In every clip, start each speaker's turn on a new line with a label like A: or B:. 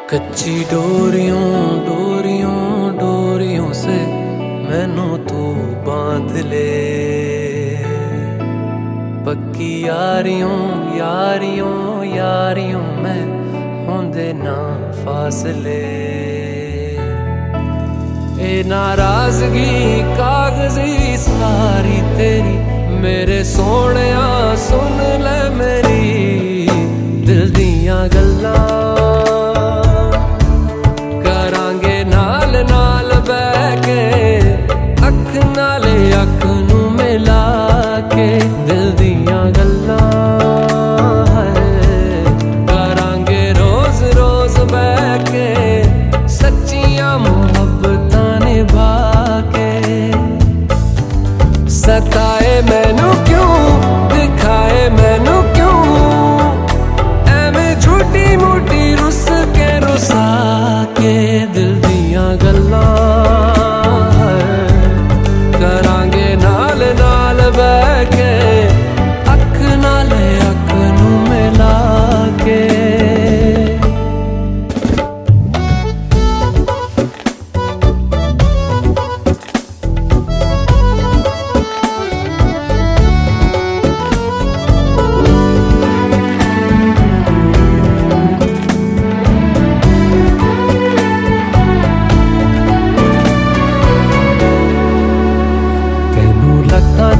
A: कच्ची डोरियों डोरियों डोरियों से मैनू तू बांध ले। पक्की यारियों यारियों यारियों में होंदे ना फासले। ए नाराजगी कागजी सारी तेरी मेरे सोहणिया सुन ले मेरी दिल दियां गल्लां। करांगे नाल नाल बैठ के अख नाले अख नू मिला के दिल दियां गल्लां। करांगे रोज रोज बैठ के सच्चियां मुहब्बतां निभा के। सताए मैनू क्यों दिखाए मैनू क्यों एवें झूठी मूठी रुस के रुसा के दिल दियां गल्लां। करांगे नाल नाल बैठ के अख नाल अख नू मिला के।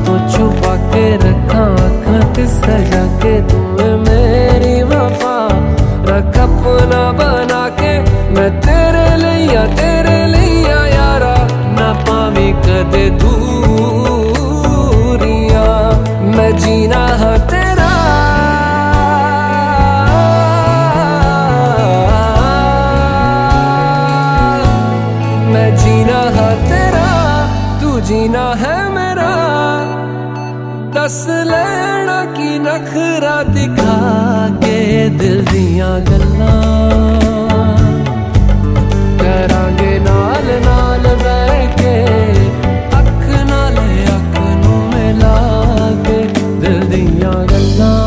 A: तो छुपा के रखा आँखां ते सजा के तूने मेरी वफा रख अपना बना के। मैं तेरे लिया यारा ना पावी कदे दूरियां। मैं जीना हाँ तेरा मैं जीना हाँ तेरा तू जीना है मेरा। दस लेना की नखरा दिखा के दिल दियां गल्लां। करांगे नाल नाल बैठ के अख नाल अख नू मिला के दिल दियां गल्लां।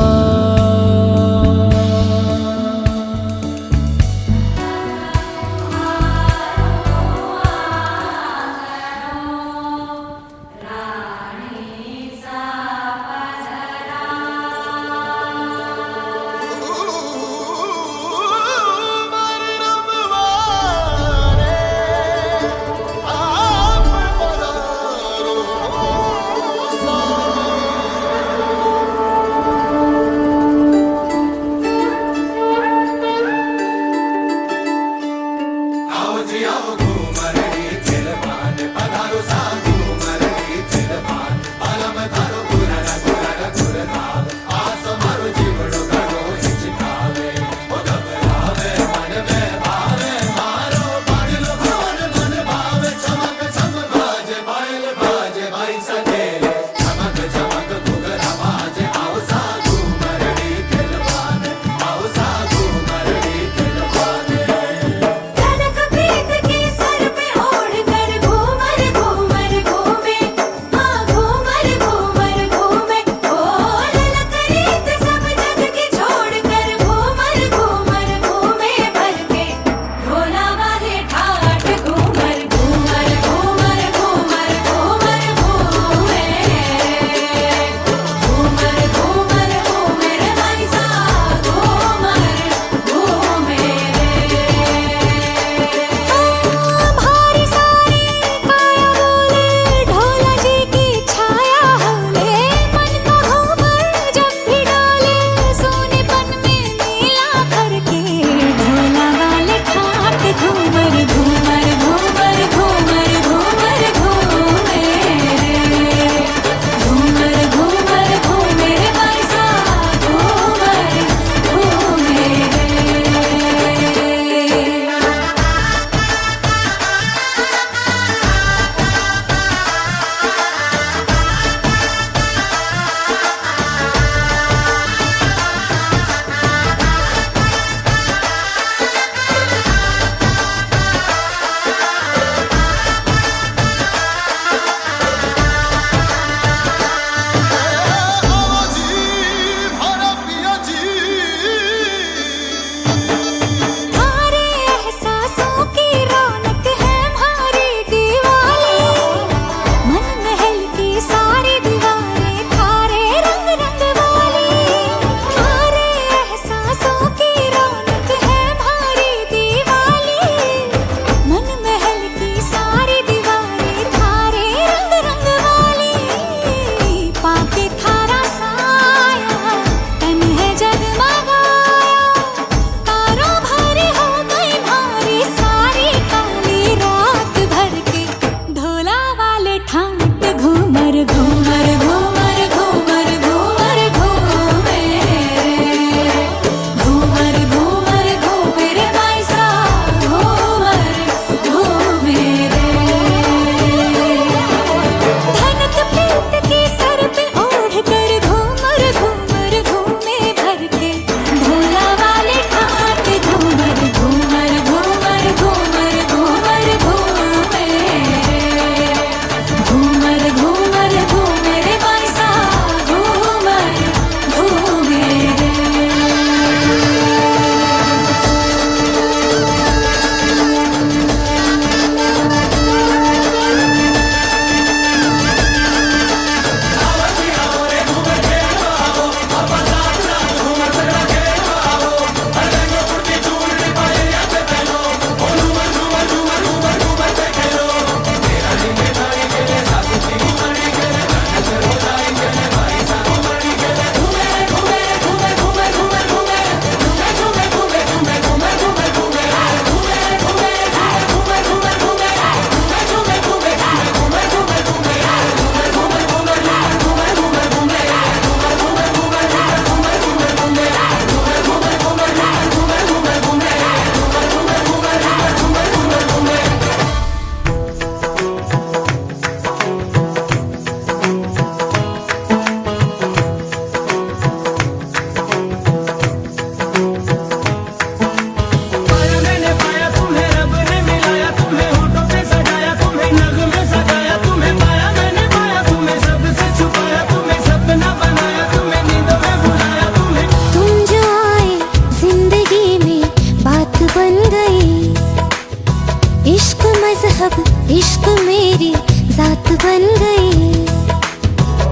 B: मजहब इश्क मेरी जात बन गई।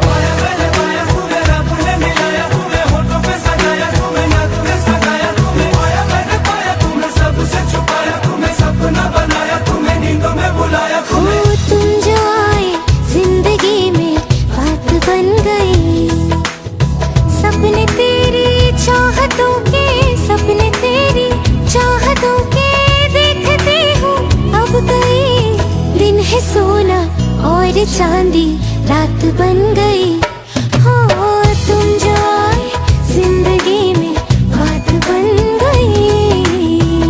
C: पाया मैंने पाया तुम्हें, रब ने मिलाया तुम्हें, होठों पे सजाया तुम्हें, ना तुम्हें सगाया तुम्हें। पाया मैंने पाया तुम्हें, सबसे छुपाया तुम्हें, सपना बनाया तुम्हें, नींदों में बुलाया तुम्हें।
B: हो तुम जो आए जिंदगी में बात बन गई। सपने तेरी चाहतों के, सपने तेरी चाहतों के देखती हूँ अब गई। दिन है सोना और चांदी रात बन गई। हो तुम जो आए जिंदगी में बात बन गई।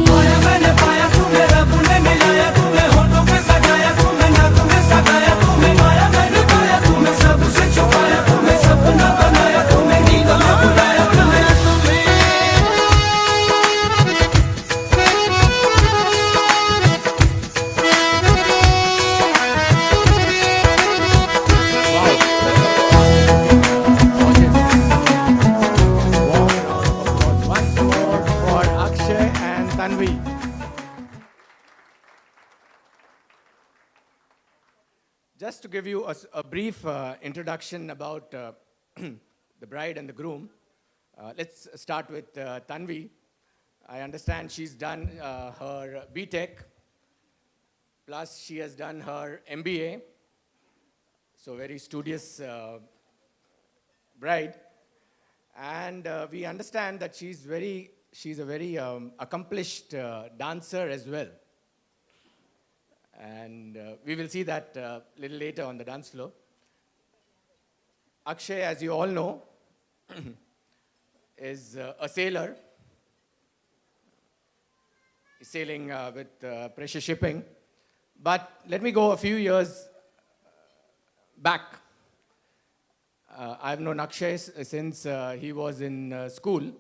C: पाया मैंने पाया तुम्हें, रब ने मिलाया तुम्हें, होठों पे सजाया तुम्हें, ना तुम्हें सगाया तुम्हें। पाया मैंने पाया तुम्हें, सबसे छुपाया तुम्हें, सपना बनाया तुम्हें, नींदों में बुलाया तुम्हें। Once more for Akshay and Tanvi. Just to give you a brief introduction about the bride and the groom, let's start with Tanvi. I understand she's done her BTech, plus she has done her MBA, so very studious bride. And we understand that she's a very accomplished dancer as well. And we will see that a little later on the dance floor. Akshay, as you all know, is a sailor. He's sailing with Pressure Shipping. But let me go a few years back. I've known Akshay since he was in school.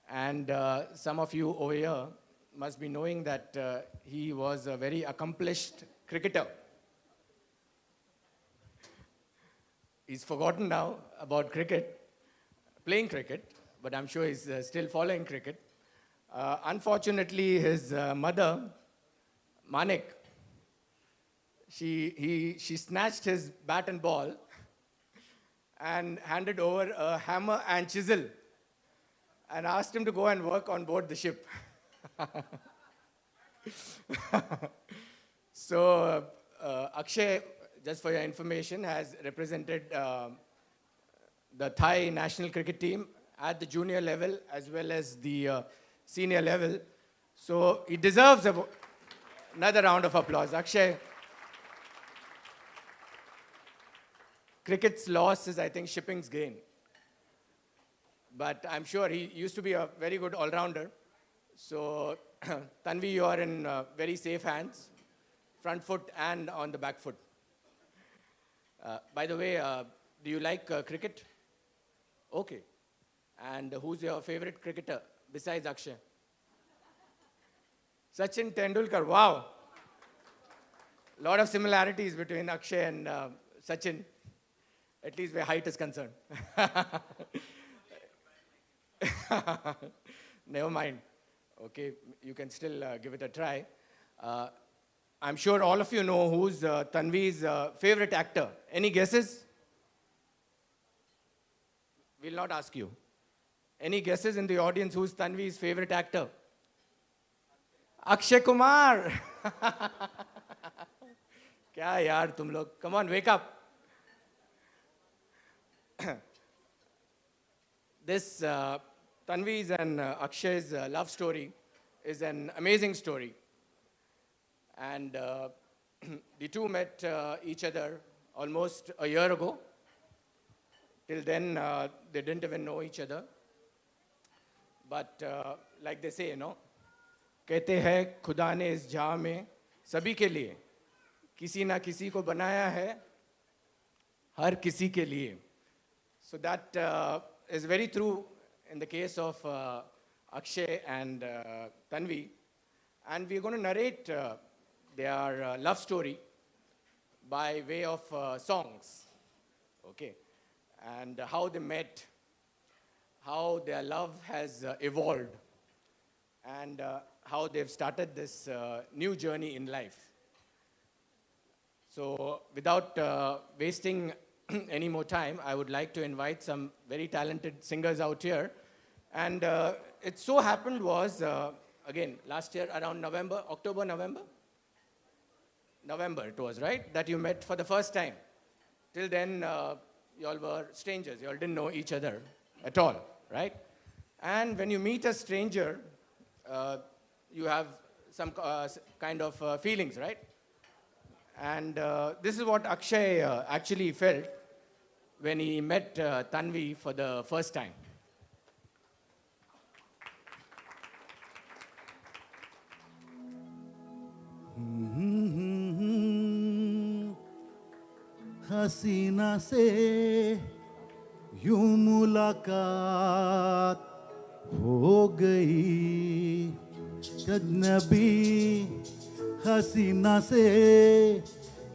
C: And some of you over here must be knowing that he was a very accomplished cricketer. He's forgotten now about cricket, playing cricket, but I'm sure he's still following cricket. Unfortunately, his mother, Manik, she snatched his bat and ball and handed over a hammer and chisel and asked him to go and work on board the ship. So, Akshay, just for your information, has represented the Thai national cricket team at the junior level as well as the senior level. So, he deserves another round of applause. Akshay, cricket's loss is, I think, shipping's gain. But I'm sure he used to be a very good all-rounder. So, Tanvi, you are in very safe hands, front foot and on the back foot. By the way, do you like cricket? Okay. And who's your favorite cricketer besides Akshay? Sachin Tendulkar, wow. A lot of similarities between Akshay and Sachin, at least where height is concerned. Never mind. Okay, you can still give it a try. I'm sure all of you know who's Tanvi's favorite actor. Any guesses? We'll not ask you. Any guesses in the audience who's Tanvi's favorite actor? Akshay Kumar. Kya yaar tum log? Come on, wake up. This Tanvi's and Akshay's love story is an amazing story. And the two met each other almost a year ago. Till then, they didn't even know each other. But like they say, you know, कहते हैं खुदा ने इस जहां में सभी के लिए किसी ना किसी को बनाया है हर किसी के लिए. So that is very true in the case of Akshay and Tanvi. And we're going to narrate their love story by way of songs. Okay. And how they met, how their love has evolved, and how they've started this new journey in life. So without wasting any more time, I would like to invite some very talented singers out here. And it so happened was, again, last year around November, October, November? November it was, right? That you met for the first time. Till then, you all were strangers. You all didn't know each other at all, right? And when you meet a stranger, you have some kind of feelings, right? And this is what Akshay actually felt when he met Tanvi for the first time.
D: हसीना से यूं मुलाकात हो गई, अजनबी हसीना से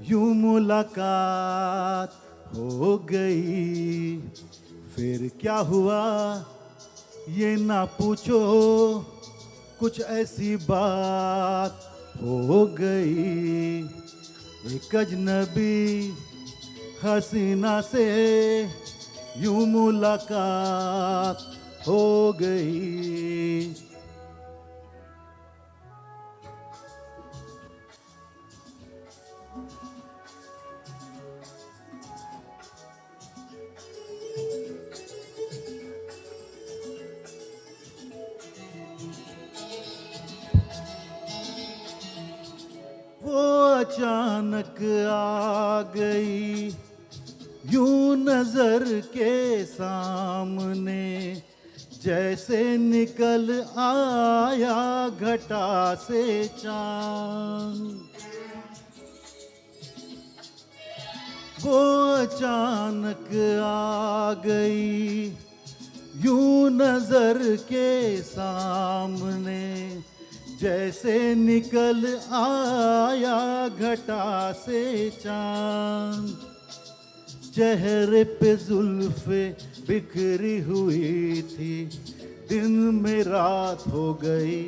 D: यूं मुलाकात हो गई। फिर क्या हुआ ये ना पूछो, कुछ ऐसी बात हो गई। एक अजनबी हसीना से यूं मुलाकात हो गई। वो अचानक आ गई यूं नजर के सामने, जैसे निकल आया घटा से चांद। वो अचानक आ गई यूं नजर के सामने, जैसे निकल आया घटा से चांद। चेहरे पे जुल्फे बिखरी हुई थी, दिन में रात हो गई।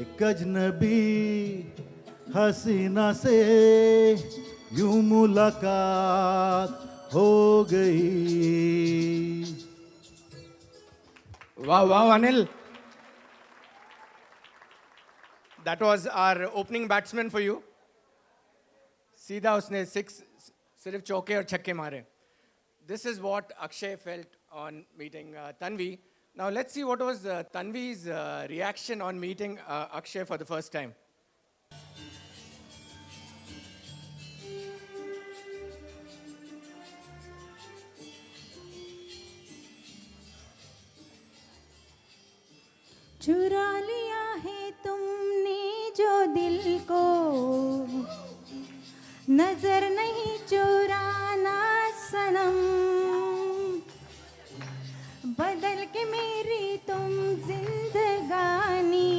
D: एक अजनबी हसीना से यूं मुलाकात हो गई।
C: Wow, wow, Anil. That was our opening batsman for you. सीधा उसने सिर्फ चौके और छक्के मारे. This is what Akshay felt on meeting Tanvi. Now let's see what was Tanvi's reaction on meeting Akshay for the first time.
B: चुरा लिया है तुमने जो दिल को, नजर नहीं चुराना सनम। बदल के मेरी तुम जिंदगानी,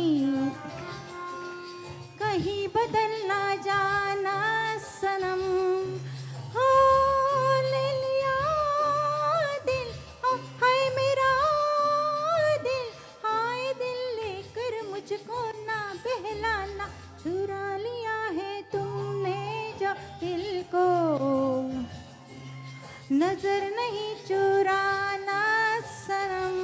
B: कहीं बदल ना जाना सनम। हो ले लिया दिल, ओ हाय मेरा दिल, हाय दिल लेकर मुझको ना बहलाना। चुरा लिया है तुमने जो दिल को, नजर नहीं चुराना सनम।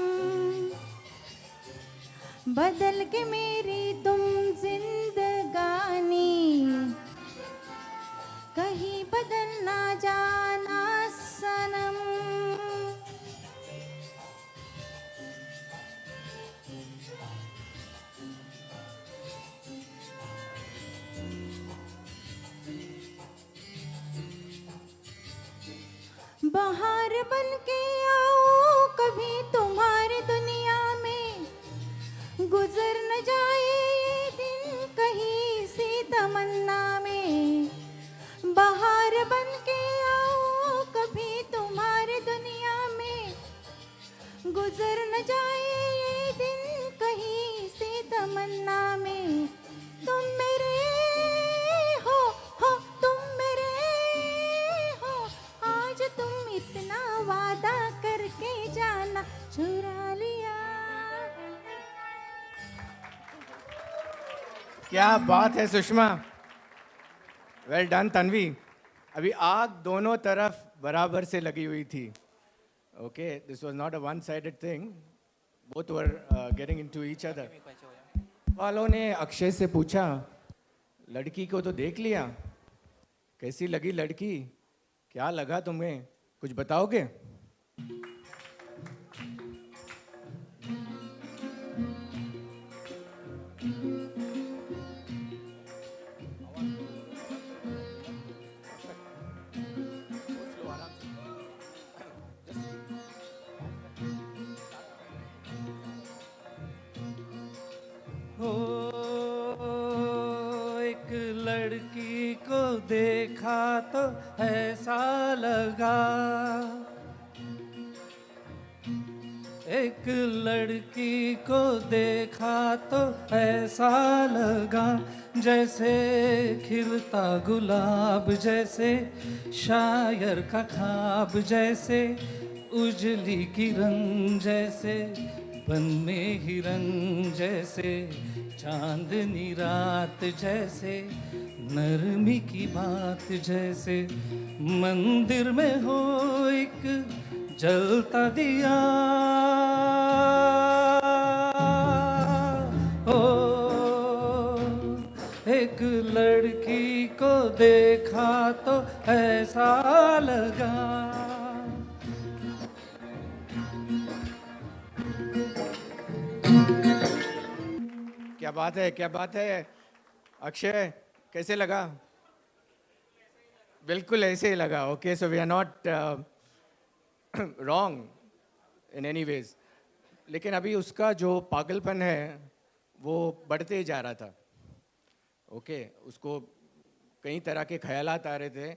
B: बदल के मेरी तुम जिंदगानी, कहीं बदल ना जाना सनम। बाहर बन के आओ कभी तुम्हारी दुनिया में, गुजर न जाए ये दिन कहीं सी तमन्ना में। बाहर बन के आओ कभी तुम्हारी दुनिया में, गुजर न जाए ये दिन कहीं सी तमन्ना में। तुम मेरे हो तुम मेरे हो, आज तुम इतना वादा करके जाना। चुरा लिया।
C: क्या बात है सुषमा. Well done Tanvi. अभी आग दोनों तरफ बराबर से लगी हुई थी. Okay, this was not a one sided thing. Both were getting into each other. वालों ने अक्षय से पूछा, लड़की को तो देख लिया, कैसी लगी लड़की, क्या लगा तुम्हें, कुछ बताओगे?
E: हो एक लड़की को देखा तो ऐसा लगा, एक लड़की को देखा तो ऐसा लगा, जैसे खिलता गुलाब, जैसे शायर का ख्वाब, जैसे उजली किरण, जैसे बन में हिरन, जैसे चांदनी रात, जैसे नरमी की बात, जैसे मंदिर में हो एक जलता दिया। ओ एक लड़की को देखा तो ऐसा लगा।
C: क्या बात है, क्या बात है। अक्षय, कैसे लगा? बिल्कुल ऐसे ही लगा. Okay, so we are not wrong in any ways. लेकिन अभी उसका जो पागलपन है वो बढ़ते ही जा रहा था. ओके, उसको कई तरह के ख्यालात आ रहे थे,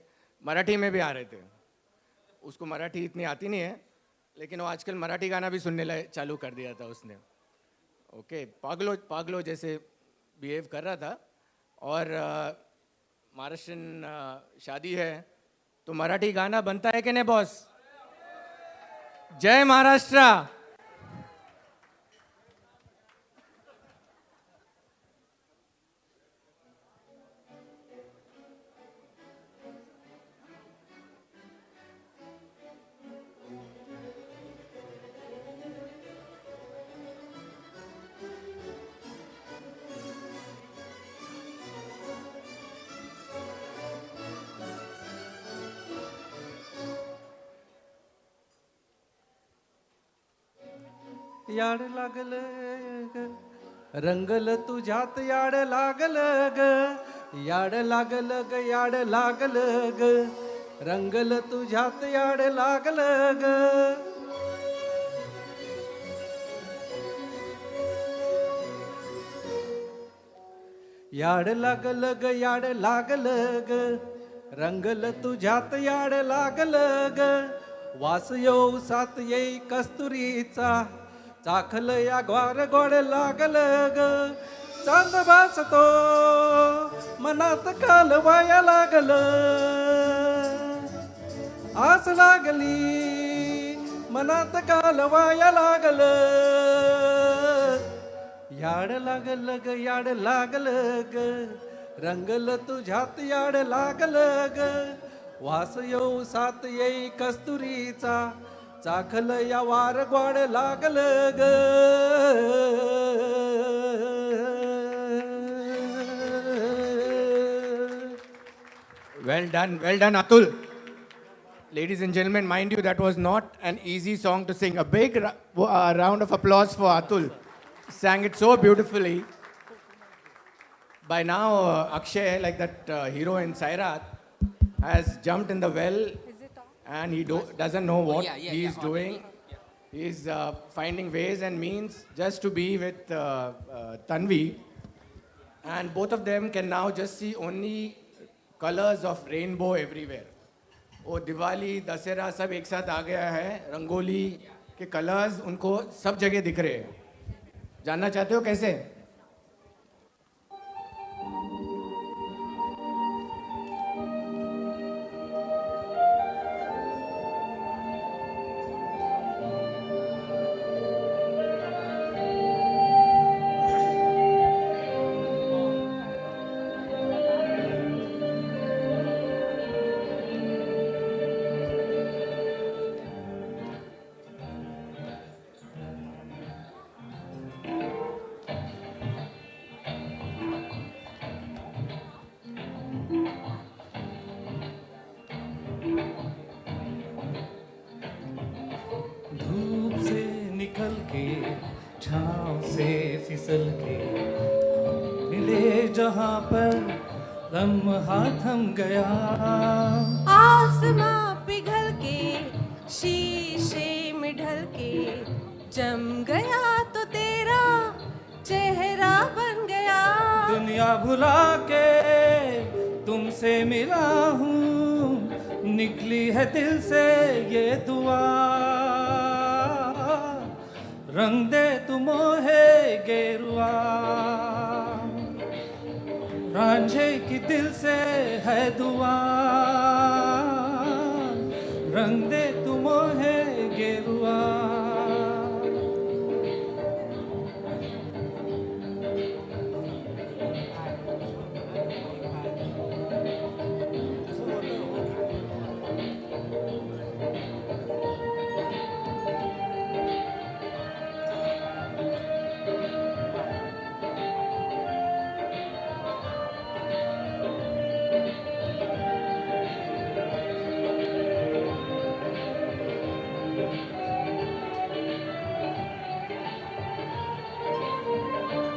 C: मराठी में भी आ रहे थे. उसको मराठी इतनी आती नहीं है, लेकिन वो आजकल मराठी गाना भी सुनने चालू कर दिया था उसने. ओके, पागलो पागलो जैसे बिहेव कर रहा था. और महाराष्ट्रन शादी है तो मराठी गाना बनता है कि नहीं बॉस? जय महाराष्ट्र.
E: याड लागल ग, रंगल तुझ्यात याड लागल ग, याड लागल ग, याड लागल ग, रंगल तुझ्यात याड लागल ग. याड लागल ग, याड लागल ग, रंगल तुझ्यात याड लागल ग. वास येऊ सात येई कस्तुरीचा, चाखल या ग्वार गोड लागल ग. चांद भासतो मनात कालवाया लागल, आस लागली मनात कालवाया लागल. याड लागल ग, याड लागल ग, रंगल तुझ्यात याड लागल ग. वास येऊ सात येई कस्तुरीचा, चाखल या वार गोड लागल ग.
C: Well done, Atul. Ladies and gentlemen, mind you, that was not an easy song to sing. A big round of applause for Atul. Sang it so beautifully. By now, Akshay, like that hero in Sairat, has jumped in the well and he doesn't know what he is doing. He is finding ways and means just to be with Tanvi. And both of them can now just see only colors of rainbow everywhere. वो दिवाली दशहरा सब एक साथ आ गया है. रंगोली के colours उनको सब जगह दिख रहे हैं. जानना चाहते हो कैसे?
E: फिसल के मिले जहाँ पर लम्हा थम गया।
F: आसमां पिघल के शीशे में ढल के जम गया तो तेरा चेहरा बन गया।
E: दुनिया भुला के तुमसे मिला हूँ, निकली है दिल से ये दुआ। रंग दे तू मोहे गेरुआ, रांझे की दिल से है दुआ। रंग दे तू मोहे गेरुआ।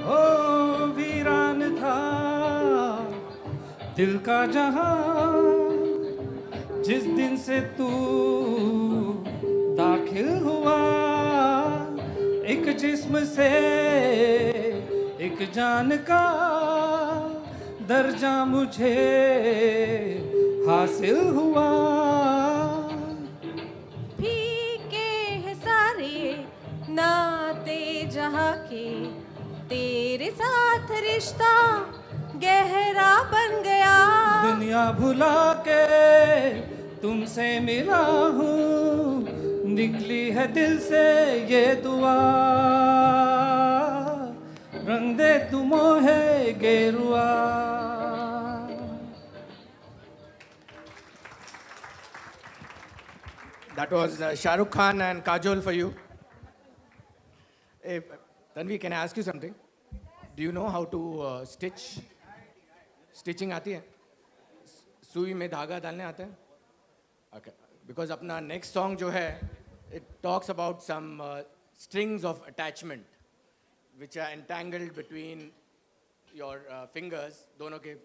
E: हो वीरान था दिल का जहां, जिस दिन से तू दाखिल हुआ। एक जिस्म से एक जान का दर्जा मुझे हासिल हुआ।
F: फीके हैं सारे नाते जहाँ के, तेरे साथ रिश्ता गहरा बन गया।
E: दुनिया भुला के तुमसे मिला हूँ, निकली है दिल से ये दुआ। रंग दे तू मोहे गेरुआ।
C: That was Shah Rukh Khan and Kajol for you. Hey, Tanvi, can I ask you something? Do you know how to stitch? Stitching आती है? सुई में धागा डालने आता है? Okay. Because अपना next song जो है, it talks about some strings of attachment which are entangled between your fingers. दोनों के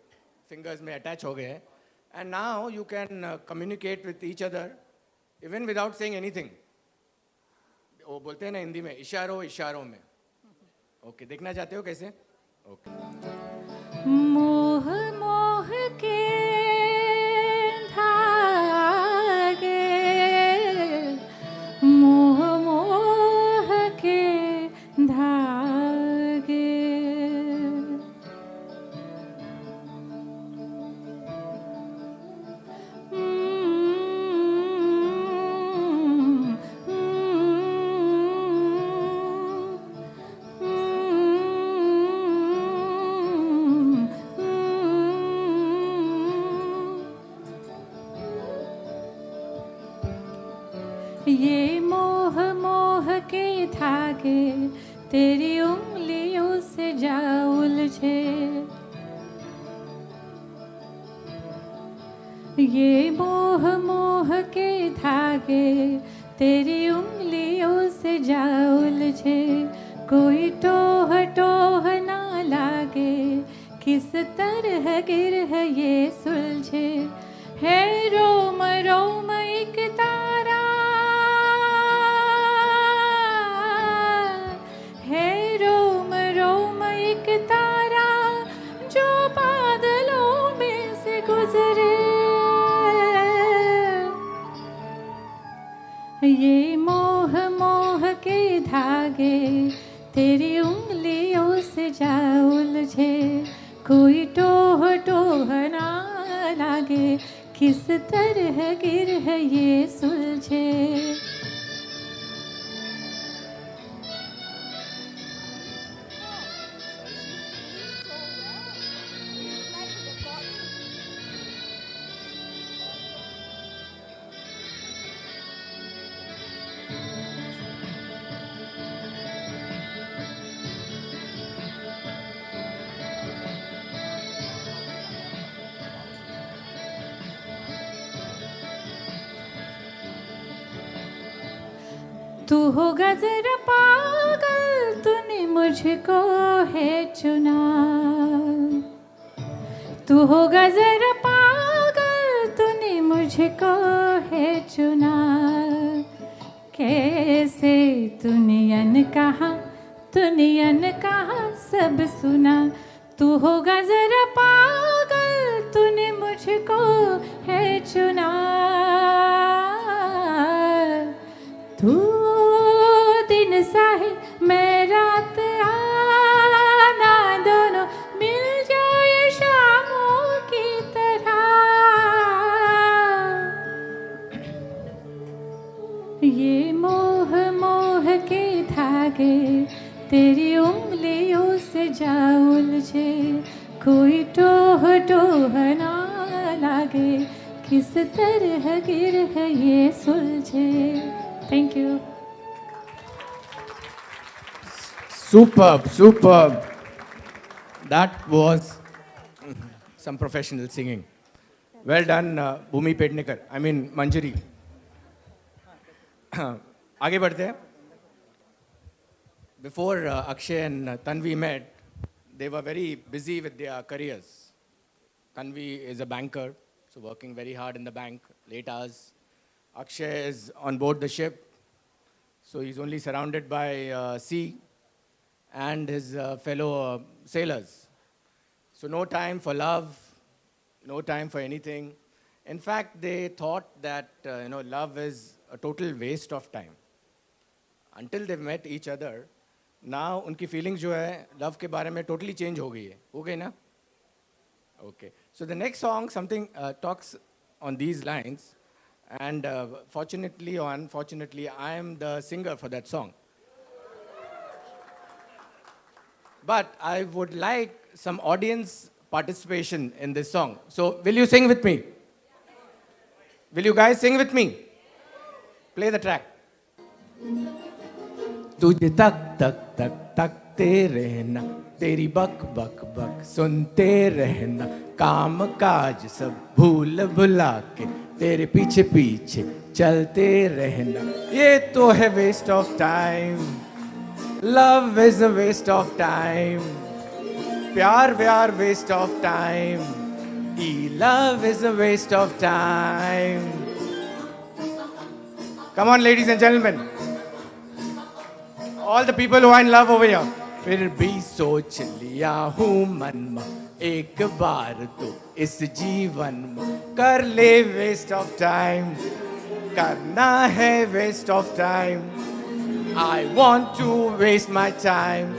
C: fingers में attach हो गए हैं. And now you can communicate with each other even without saying anything. वो बोलते हैं ना हिंदी में इशारों इशारों में. ओके, देखना चाहते हो कैसे? ओके.
B: मोह मोह के धागे, मोह मोह के धागे, ये मोह मोह के धागे तेरी उंगलियों से जा उलझे। ये मोह मोह के धागे तेरी उंगलियों से जा उलझे। कोई टोह टोह ना लागे, किस तरह गिर है ये सुलझे। है रोम रोम एक तारा, है रोम रोम एक तारा जो बादलों में से गुजरे। ये मोह मोह के धागे तेरी उंगलियों से जा उलझे। कोई टोह टोह ना लागे, किस तरह गिर है ये सुलझे। तू होगा जरा पागल, तूने
G: मुझको है चुना। तू होगा जरा पागल, तूने मुझको है चुना। कैसे तूने कहा सब सुना। तू होगा जरा पागल, तूने मुझको है चुना। तू दिन सा है मैं रात आना, दोनों मिल जाए शामों की तरह। ये मोह मोह के धागे तेरी उंगलियों से जा उलझे। कोई टोह टोह ना लागे, किस तरह गिर है ये सुलझे। Thank you.
C: Superb, superb. That was some professional singing. Well done, Bhumi Pednekar. I mean, Manjari. आगे बढ़ते हैं. Before Akshay and Tanvi met, they were very busy with their careers. Tanvi is a banker, so working very hard in the bank, late hours. Akshay is on board the ship, so he's only surrounded by sea and his fellow sailors. So no time for love, no time for anything. In fact, they thought that love is a total waste of time. Until they met each other, now उनकी feelings जो है love के बारे में totally change हो गई है. हो गई ना? Okay. So the next song something talks on these lines, and fortunately or unfortunately, I am the singer for that song. But I would like some audience participation in this song. So will you sing with me? Will you guys sing with me? Play the track. तुझे तक तक तक तकते रहना, तेरी बक बक बक सुनते रहना, काम काज सब भूल भुला के तेरे पीछे पीछे चलते रहना। ये तो है waste of time, love is a waste of time, प्यार व्यार waste of time, love is a waste of time. Come on, ladies and gentlemen. All the people who are in love over here. फिर भी सोच लिया हूँ मन में एक बार तो इस जीवन में कर ले वेस्ट ऑफ टाइम, करना है waste of time. I want to waste my time.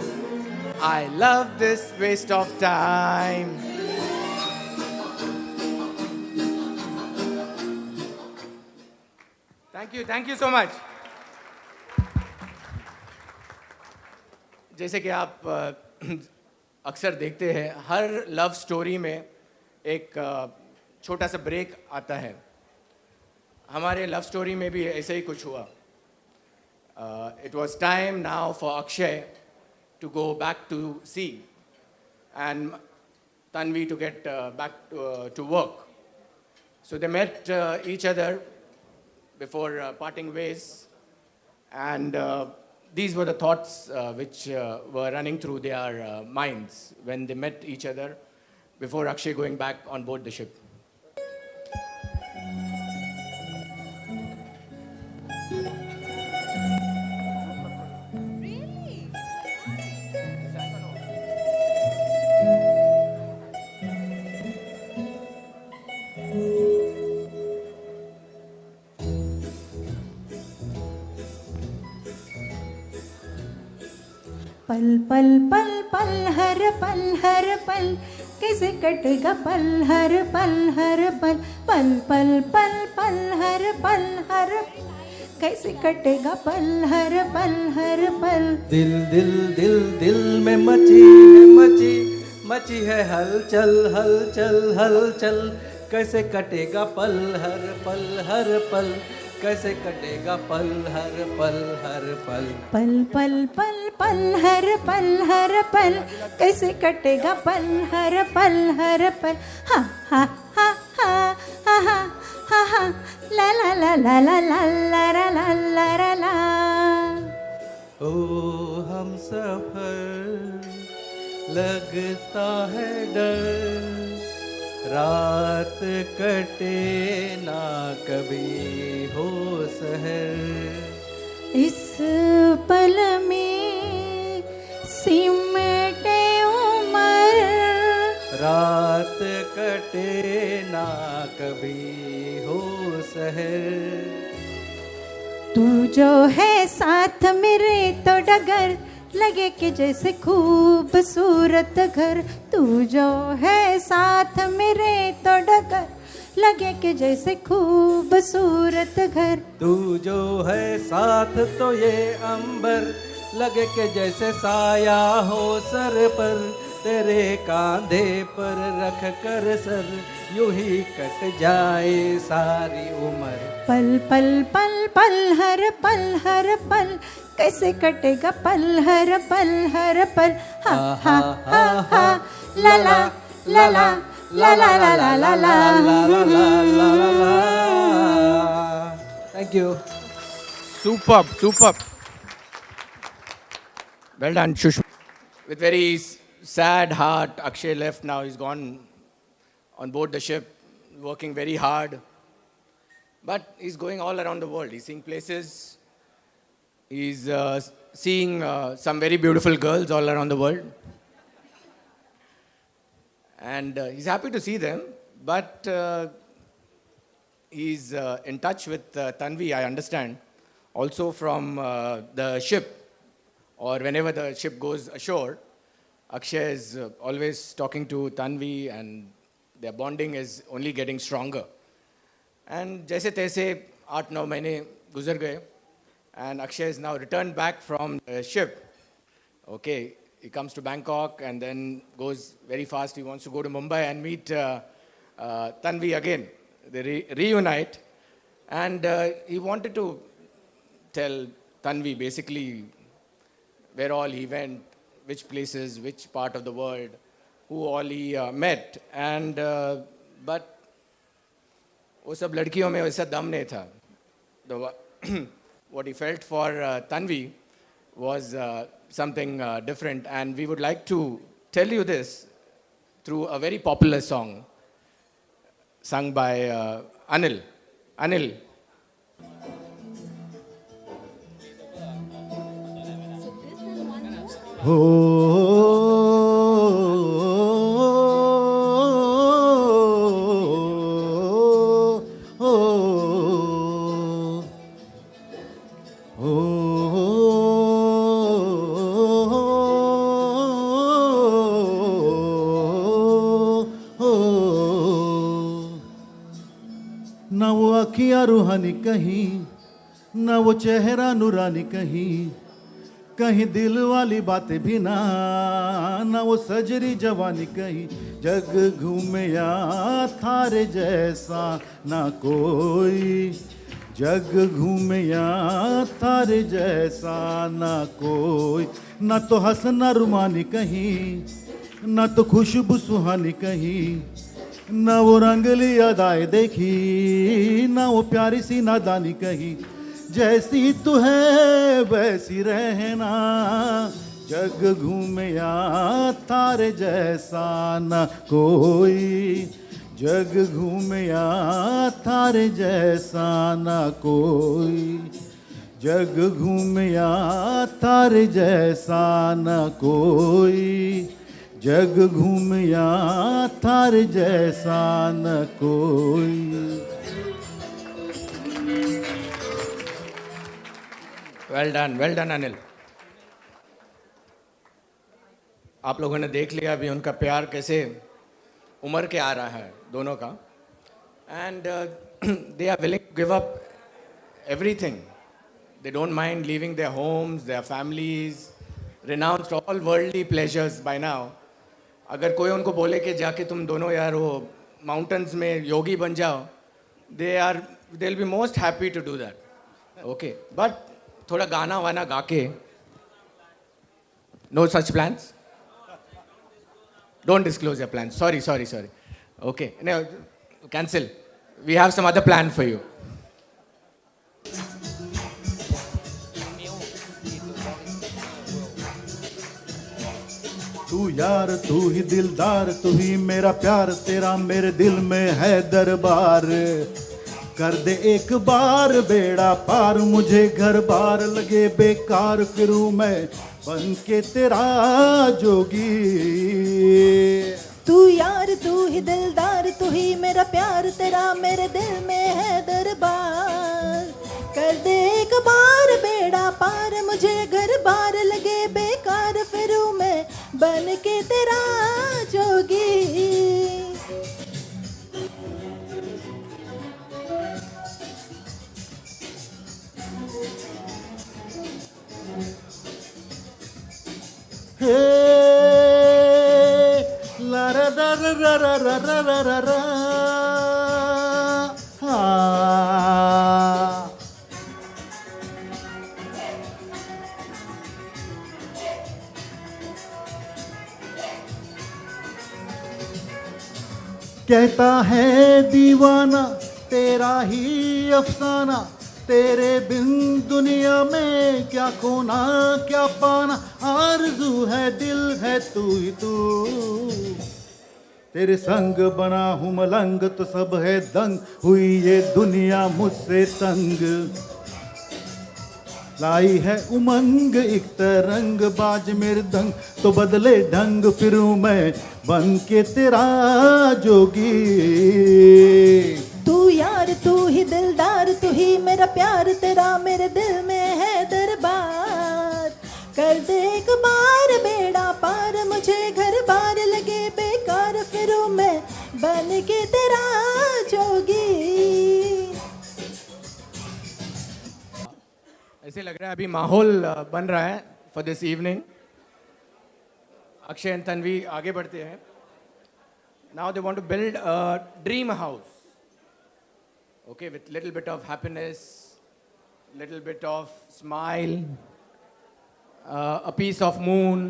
C: I love this waste of time. Thank you so much. जैसे कि आप अक्सर देखते हैं, हर लव स्टोरी में एक छोटा सा ब्रेक आता है। हमारे लव स्टोरी में भी ऐसे ही कुछ हुआ। It was time now for Akshay to go back to sea and Tanvi to get back to work. So they met each other before parting ways, and these were the thoughts which were running through their minds when they met each other before Akshay going back on board the ship.
G: पल पल पल पल हर पल कैसे कटेगा पल हर पल पल पल पल पल हर कैसे कटेगा पल हर पल।
E: दिल दिल दिल दिल में मची है हलचल कैसे कटेगा पल हर पल कैसे कटेगा पल हर पल
G: पल पल पल पल हर पल कैसे कटेगा पल हर पल हा हा हा हा हा हा हा हा ला ला ला ला ला ला ला ला ला ला ला।
E: ओ हम सफर लगता है डर, रात कटे ना कभी हो सहर।
G: इस पल में सिमटे उमर,
E: रात कटे ना कभी हो सहर।
G: तू जो है साथ मेरे तो डगर लगे कि जैसे खूबसूरत घर। तू जो है साथ मेरे तो डगर लगे कि जैसे खूबसूरत घर।
E: तू जो है साथ तो ये अंबर लगे कि जैसे साया हो सर पर। तेरे कांधे पर रख कर सर यूं ही कट जाए सारी उम्र।
G: पल पल पल पल हर पल कैसे कटेगा पल हर पल। हा हा हा हा ला ला ला ला ला ला ला ला ला ला।
E: Thank you.
C: Superb, superb. Well done, Shushma. With very sad heart, Akshay left now. He's gone on board the ship, working very hard. But he's going all around the world. He's seeing places. He's seeing some very beautiful girls all around the world. And he's happy to see them. But he's in touch with Tanvi, I understand, also from the ship, or whenever the ship goes ashore. Akshay is always talking to Tanvi, and their bonding is only getting stronger. And जैसे तैसे 8-9 महीने गुजर गए, and Akshay is now returned back from the ship. Okay, he comes to Bangkok and then goes very fast. He wants to go to Mumbai and meet Tanvi again. They reunite, and he wanted to tell Tanvi basically where all he went, which places, which part of the world, who all he met, and but वो सब लड़कियों में वैसा दम नहीं था. What he felt for Tanvi was something different, and we would like to tell you this through a very popular song sung by Anil. Anil.
D: ना वो अखियाँ रूहानी कहीं, ना वो चेहरा नूरानी कहीं, कहीं दिल वाली बातें भी ना, ना वो सजरी जवानी कहीं. जग घूमया थारे जैसा ना कोई, जग घूमया थारे जैसा ना कोई. ना तो हंसना रुमानी कहीं, ना तो खुशबू सुहानी कहीं, ना वो रंगली अदाएं देखी, ना वो प्यारी सी नादानी कही. जैसी तू है वैसी रहना, जग घूमया थारे जैसा ना कोई, जग घूमया थारे जैसा ना कोई, जग घूमया थारे जैसा ना कोई, जग घूमया थार जैसा न कोई.
C: well done Anil. आप लोगों ने देख लिया अभी उनका प्यार कैसे उमर के आ रहा है दोनों का. And they are willing to give up everything. They don't mind leaving their homes, their families, renounced all worldly pleasures by now. अगर कोई उनको बोले कि जाके तुम दोनों यार वो माउंटेन्स में योगी बन जाओ, they'll be most happy to do that. Okay, but थोड़ा गाना वाना गा के, no such plans? Don't disclose your plans. Sorry. Okay, no, cancel. We have some other plan for you.
D: यार तू ही दिलदार, तू ही मेरा प्यार, तेरा मेरे दिल में है दरबार। कर दे एक बार बेड़ा पार, मुझे घर बार लगे बेकार, फिरूं मैं बन के तेरा जोगी।
G: तू यार तू ही दिलदार, तू ही मेरा प्यार, तेरा मेरे दिल में है दरबार। कर दे एक बार बेड़ा पार, मुझे घर बार लगे बेकार, फिरूं मैं बन के तेरा जोगी।
D: हे ला रा रा रा रा रा रा रा रा रा हाँ। कहता है दीवाना तेरा ही अफसाना, तेरे बिन दुनिया में क्या खोना क्या पाना, आरज़ू है दिल है तू ही तू। तेरे संग बना हूँ मलंग तो सब है दंग, हुई ये दुनिया मुझसे तंग। लाई है उमंग एक तरंग, बाज मृदंग तो बदले ढंग, फिरूं मैं बन के तेरा जोगी।
G: तू यार तू ही दिलदार, तू ही मेरा प्यार, तेरा मेरे दिल में है दरबार। कर दे एक बार बेड़ा पार, मुझे घर बार लगे बेकार, फिरूं मैं बन के तेरा जोगी।
C: ऐसे लग रहा है अभी माहौल बन रहा है for this evening. Akshay and Tanvi आगे बढ़ते हैं। Now they want to build a dream house, okay, with little bit of happiness, little bit of smile, a piece of moon,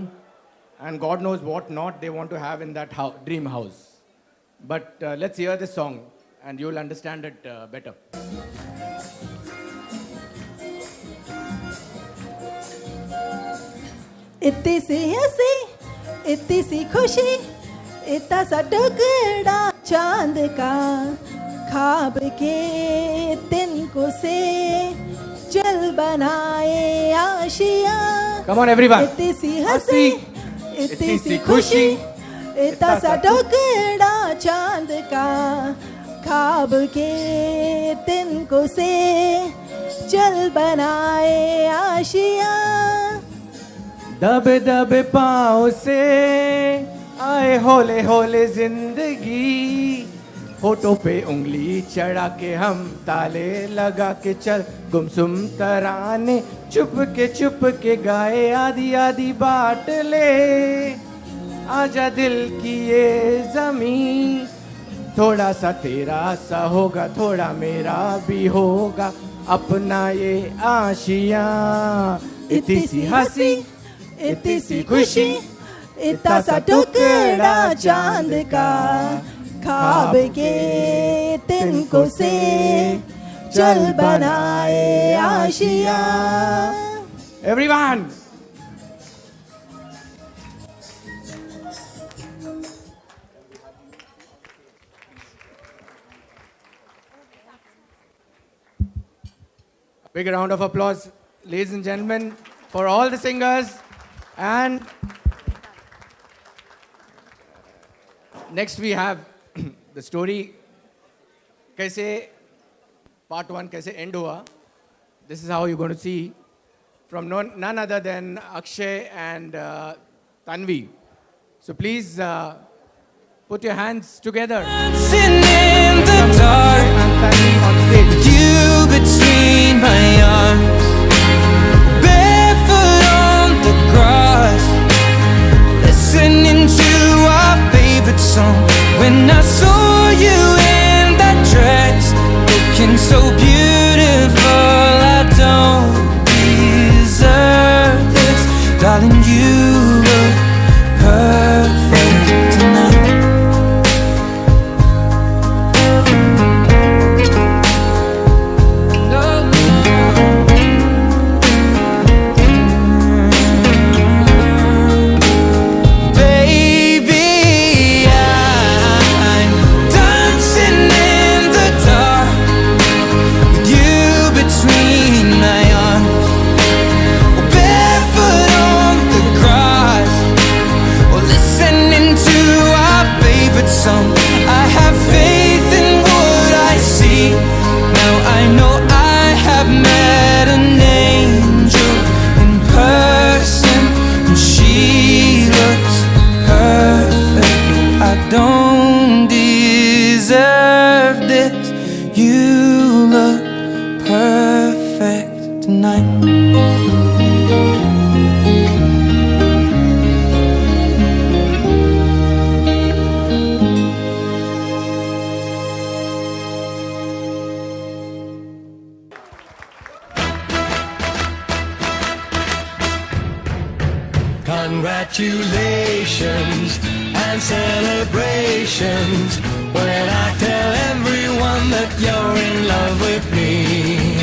C: and God knows what not they want to have in that dream house. But let's hear this song and you'll understand it better.
G: इतनी सी हंसी इतनी सी खुशी, इतना सा टुकड़ा चांद का, ख्वाब के तिनको से चल बनाए आशिया।
C: Come on everyone.
G: इतनी सी हंसी इतनी सी खुशी, इतना सा टुकड़ा चांद का, ख्वाब के तिनको से चल बनाए आशिया।
C: दबे दबे पाँव से आए होले होले जिंदगी, होठों पे उंगली चढ़ा के हम ताले लगा के चल गुमसुम तराने, चुप के गाए आधी आधी बाट ले। आजा दिल की ये जमीन, थोड़ा सा तेरा सा होगा, थोड़ा मेरा भी होगा, अपना ये आशियाँ। इतनी सी हंसी इतनी सी खुशी, इतना सा टुकड़ा चांद का, ख्वाब के तिनको से चल बनाए Asia. Everyone. Big round of applause, ladies and gentlemen, for all the singers. And next we have the story, कैसे part 1 कैसे end हुआ. This is how you're going to see from none other than Akshay and Tanvi. So please put your hands together.
A: Dancing in the dark,
C: And Tanvi on stage.
A: you between my arms, barefoot on the grass, listening to our favorite song. When I saw you in that dress, looking so beautiful, I don't deserve this, darling. You look perfect tonight.
H: congratulations and celebrations when I tell everyone that you're in love with me.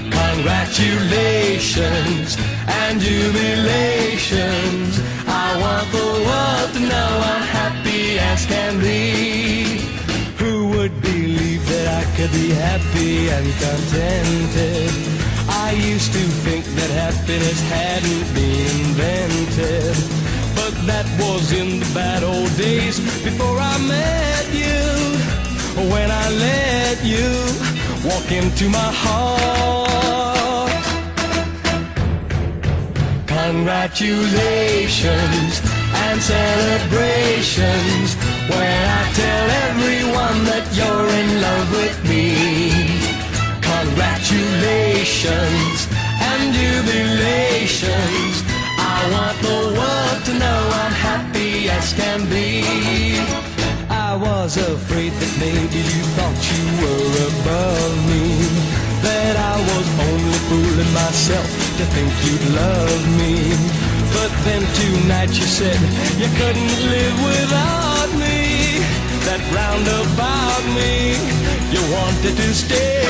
H: Congratulations and jubilations. I want the world to know I'm happy as can be. Who would believe that I could be happy and contented? I used to think that happiness hadn't been invented, but that was in the bad old days before I met you. When I let you walk into my heart. Congratulations and celebrations when I tell everyone that you're in love with me. Congratulations and jubilations. I want the world to know I'm happy as can be. I was afraid that maybe you thought you were above me, that I was only fooling myself to think you'd love me. But then tonight you said you couldn't live without me, that round about me you wanted to stay.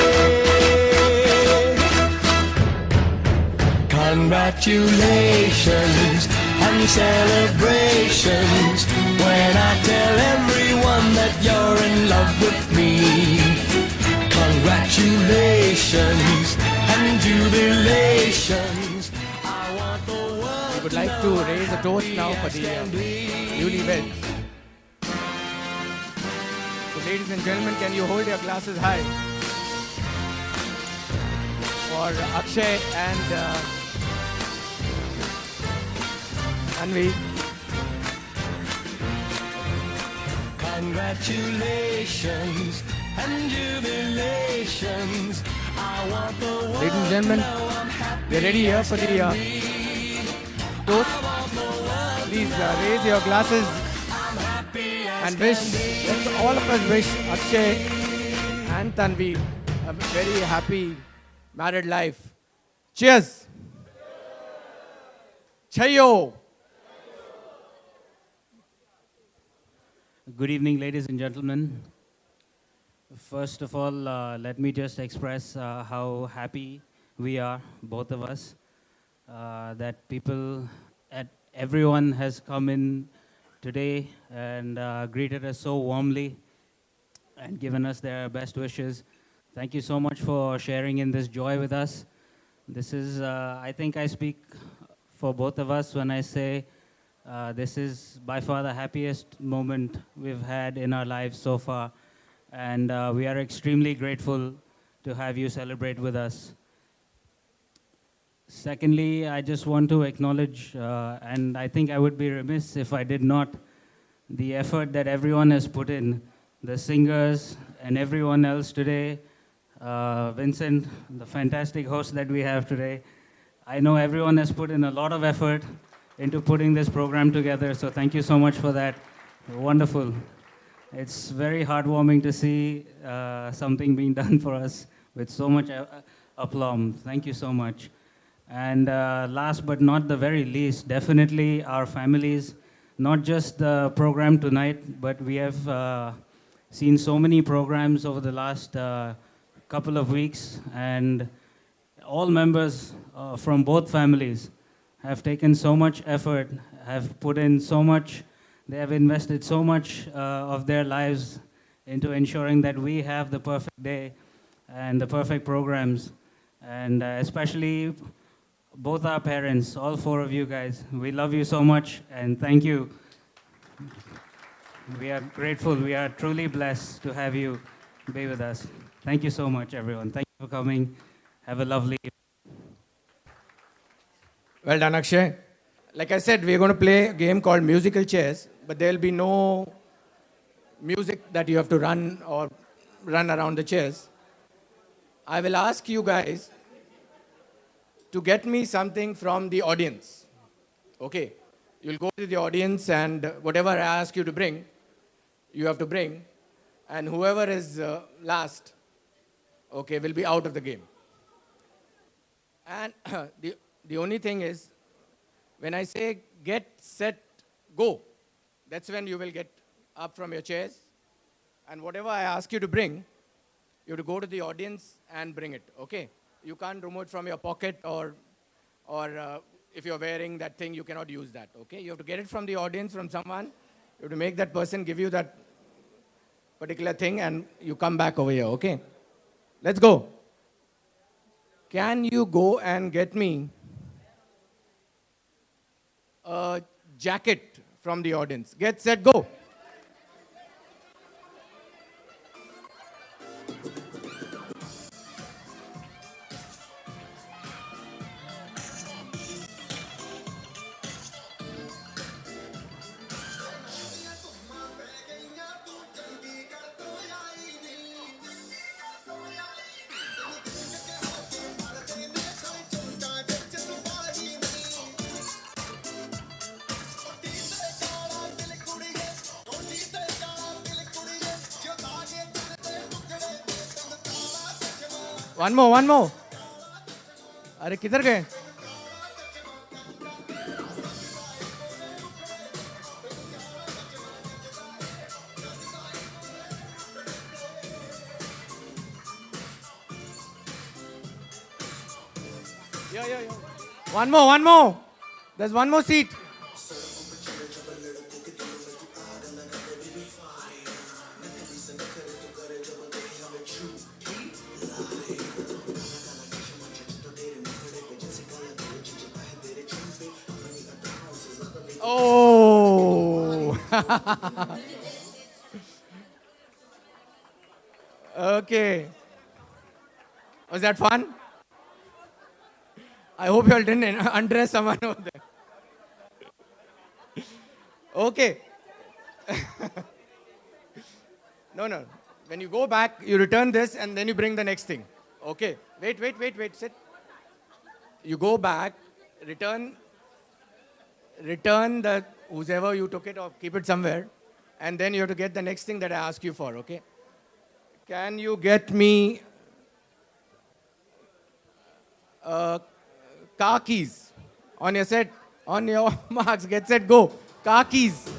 H: Congratulations and celebrations when I tell everyone that you're in love with me. Congratulations and jubilations. I want the world.
C: We would like to raise a toast now for the newlyweds. So ladies and gentlemen, can you hold your glasses high for Akshay and Tanvi?
H: Congratulations and jubilations. I want the world.
C: Ladies and gentlemen, we're ready here for the toast. Please raise your glasses and wish. Let's all of us wish Akshay and Tanvi a very happy married life. Cheers! Chayo!
I: Good evening, ladies and gentlemen. First of all, let me just express how happy we are, both of us, that everyone has come in today and greeted us so warmly and given us their best wishes. Thank you so much for sharing in this joy with us. This is, I think I speak for both of us when I say this is by far the happiest moment we've had in our lives so far. And we are extremely grateful to have you celebrate with us. Secondly, I just want to acknowledge, and I think I would be remiss if I did not, the effort that everyone has put in, the singers and everyone else today, Vincent, the fantastic host that we have today. I know everyone has put in a lot of effort into putting this program together, so thank you so much for that. Wonderful. It's very heartwarming to see something being done for us with so much aplomb. Thank you so much. And last but not the very least, definitely our families, not just the program tonight, but we have seen so many programs over the last couple of weeks, and all members from both families have taken so much effort, have put in so much, they have invested so much of their lives into ensuring that we have the perfect day and the perfect programs. And especially both our parents, all four of you guys. We love you so much and thank you. We are grateful. We are truly blessed to have you be with us. Thank you so much, everyone. Thank you for coming. Have a lovely evening.
C: Well done, Akshay. Like I said, we're going to play a game called musical chairs, but there'll be no music that you have to run around the chairs. I will ask you guys to get me something from the audience. Okay? You'll go to the audience and whatever I ask you to bring, you have to bring. And whoever is last, okay, will be out of the game. And the only thing is, when I say get set, go. That's when you will get up from your chairs. And whatever I ask you to bring, you have to go to the audience and bring it, okay? You can't remove it from your pocket or if you're wearing that thing, you cannot use that, okay? You have to get it from the audience, from someone. You have to make that person give you that particular thing and you come back over here, okay? Let's go. Can you go and get me a jacket from the audience? Get set, go. One more, one more. अरे किधर गए? Yeah. One more, one more. There's one more seat. Oh. Okay. Was that fun? I hope you all didn't undress someone over there. Okay. No. When you go back, you return this and then you bring the next thing. Okay. Wait. Sit. You go back, return the whoever you took it or keep it somewhere, and then you have to get the next thing that I ask you for, okay? Can you get me car keys? On your set, on your marks, get set, go. Car keys.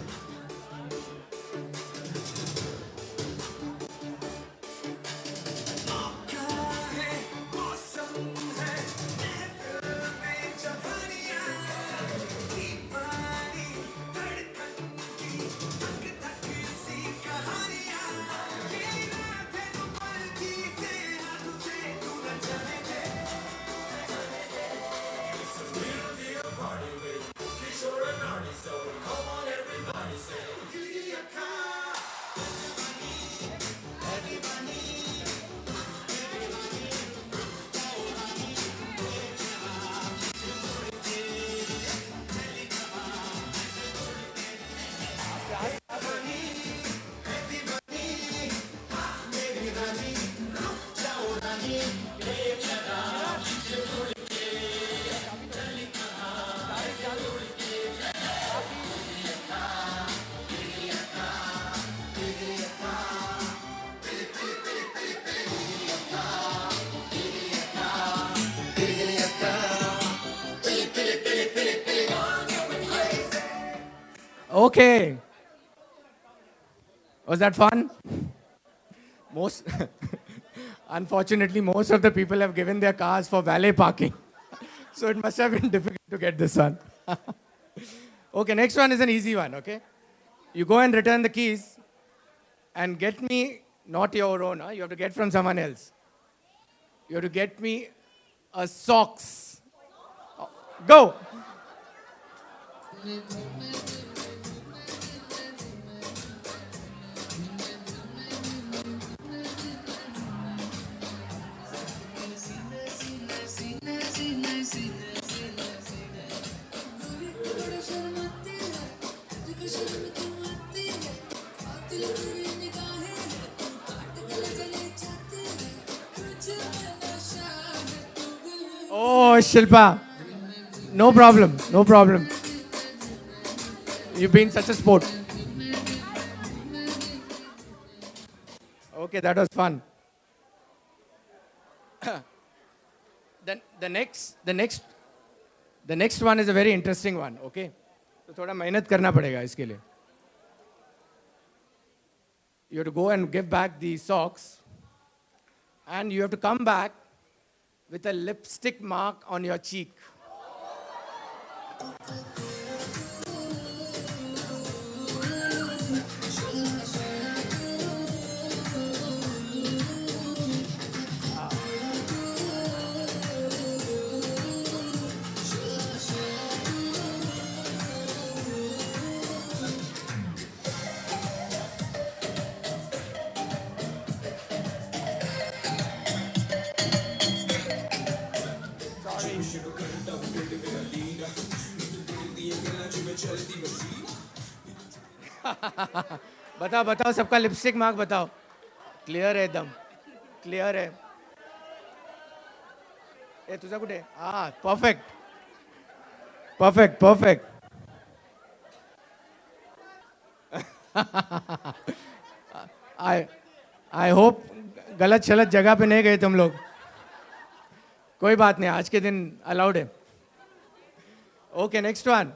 C: Okay. Was that fun? Unfortunately, most of the people have given their cars for valet parking. So it must have been difficult to get this one. Okay, next one is an easy one, okay? You go and return the keys and get me, not your own, you have to get from someone else. You have to get me a socks. Go. Oh, Shilpa. No problem. You've been such a sport. Okay, that was fun. Then the next one is a very interesting one, okay? तो थोड़ा मेहनत करना पड़ेगा इसके लिए. You have to go and give back the socks, and you have to come back with a lipstick mark on your cheek. बताओ बताओ सबका लिपस्टिक मार्क बताओ. क्लियर है एकदम. क्लियर है. ए तुझा कुठे? हा perfect. Perfect perfect. I hope गलत शलत जगह पे नहीं गए तुम लोग. कोई बात नहीं, आज के दिन अलाउड है. Okay, next one.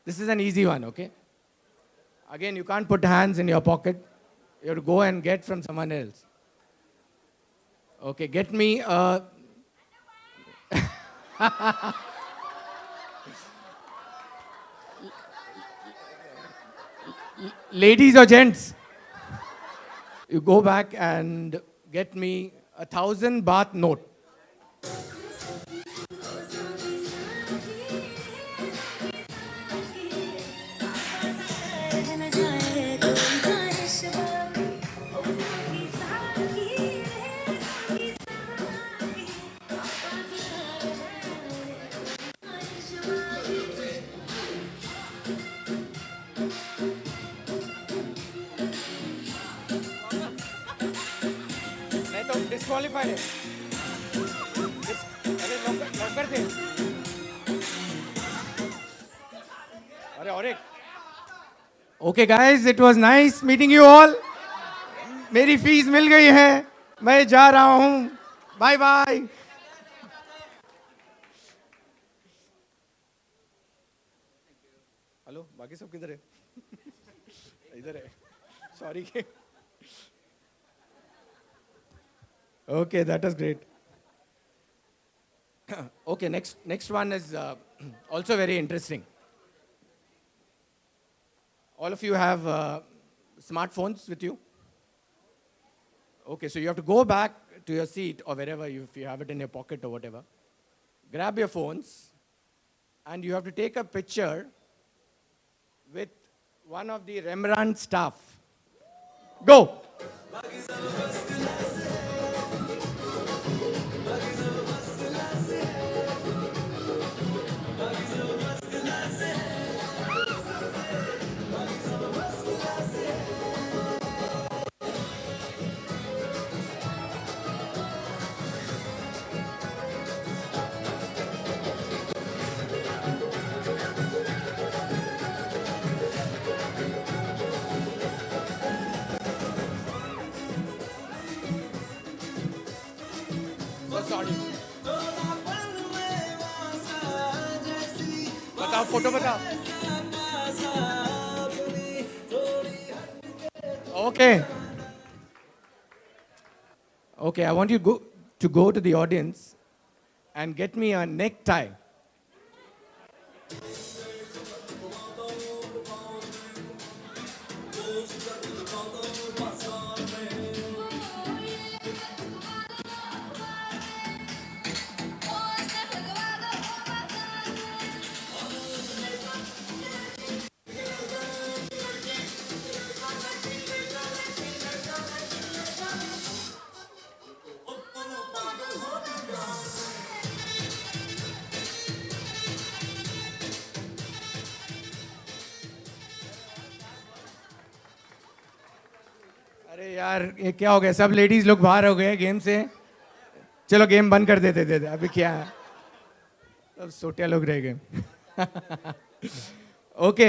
C: This is an easy one, okay? Again, you can't put hands in your pocket. You have to go and get from someone else. Okay, get me a... Ladies or gents, you go back and get me 1,000 baht note. नहीं तो disqualified है. अरे लौकर थे. अरे और एक. Okay guys, it was nice meeting you all. मेरी fees मिल गई है, मैं जा रहा हूं. Bye bye. हेलो, बाकी सब किधर है? इधर है. Sorry. Okay, that is great. Okay, next one is also very interesting. All of you have smartphones with you. Okay, so you have to go back to your seat or wherever if you have it in your pocket or whatever. Grab your phones and you have to take a picture with one of the Rembrandt staff. Go. Sorry. बताओ, photo बताओ. Okay. Okay, I want you to go to the audience and get me a necktie. अरे यार, ये क्या हो गया? सब ladies लोग बाहर हो गए गेम से. चलो गेम बंद कर देते थे. अभी क्या है, सब सोटिया लोग रह गए. Okay,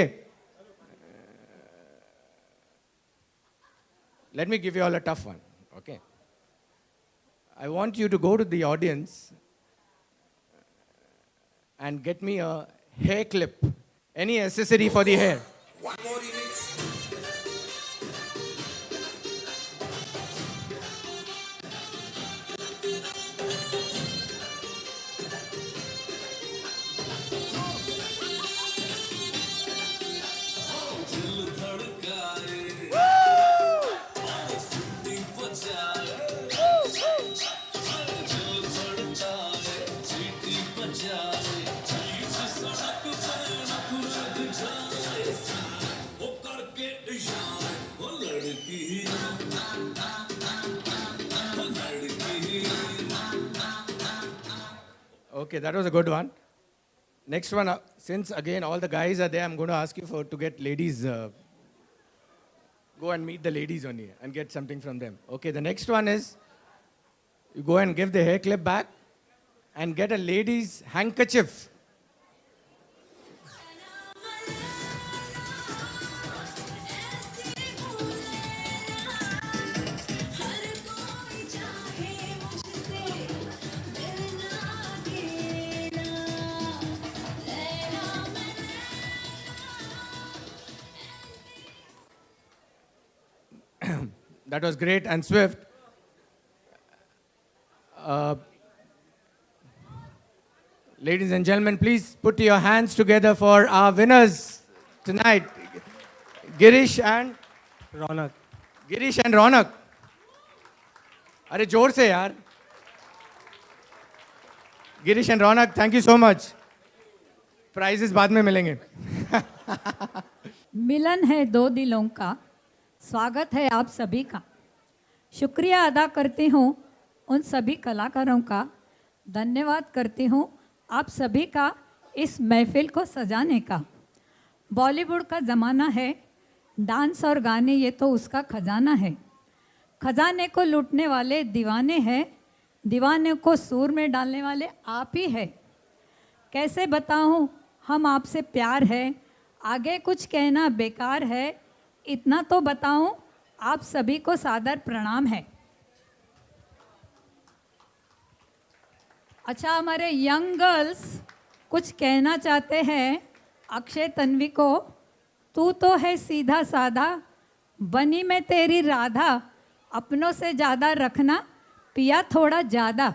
C: let me give you all a tough one. Okay, I want you to go to the audience and get me a hair clip, any accessory for the hair. Okay, that was a good one. Next one, since again all the guys are there, I'm going to ask you to get ladies. Go and meet the ladies only and get something from them. Okay, the next one is you go and give the hair clip back and get a lady's handkerchief. That was great and swift. Ladies and gentlemen, please put your hands together for our winners tonight, Girish and
E: Raunak
C: Girish and Ronak. अरे जोर से यार. Girish and Ronak, thank you so much. Prizes बाद में मिलेंगे.
G: मिलन है दो दिलों का, स्वागत है आप सभी का। शुक्रिया अदा करती हूँ उन सभी कलाकारों का, धन्यवाद करती हूँ आप सभी का इस महफिल को सजाने का। बॉलीवुड का ज़माना है, डांस और गाने ये तो उसका खजाना है। खजाने को लूटने वाले दीवाने हैं, दीवाने को सूर में डालने वाले आप ही है। कैसे बताऊँ हम आपसे प्यार है, आगे कुछ कहना बेकार है, इतना तो बताऊं आप सभी को सादर प्रणाम है। अच्छा, हमारे यंग गर्ल्स कुछ कहना चाहते हैं अक्षय तन्वी को। तू तो है सीधा साधा, बनी मैं तेरी राधा, अपनों से ज़्यादा रखना, पिया थोड़ा ज़्यादा।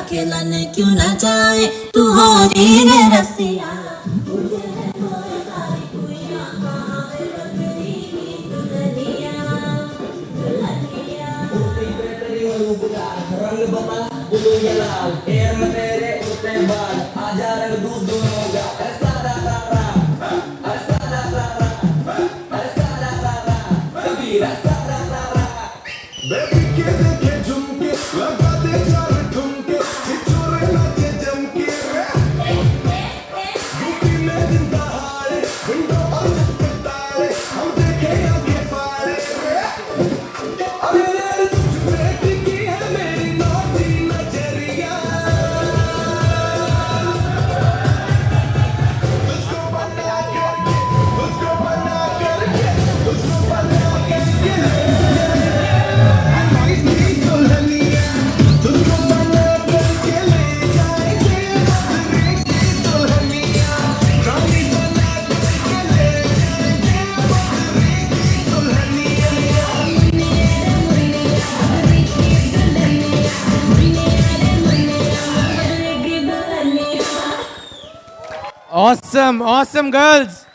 J: खिलन क्यों न जाए तू हो रे रसिया
H: आजा रंग दूध दोनों का
C: Awesome, awesome girls.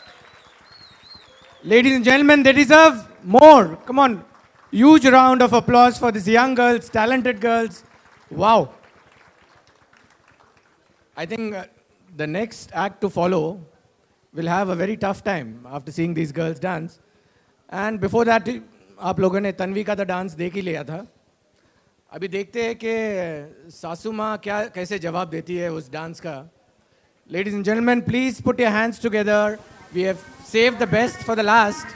C: Ladies and gentlemen, they deserve more. Come on. Huge round of applause for these young girls, talented girls. Wow. I think the next act to follow will have a very tough time after seeing these girls dance. And before that, आप लोगों ने तन्वी का तो dance देख ही लिया था. अभी देखते हैं कि सासू माँ क्या कैसे जवाब देती है उस डांस का. Ladies and gentlemen, please put your hands together. We have saved the best for the last.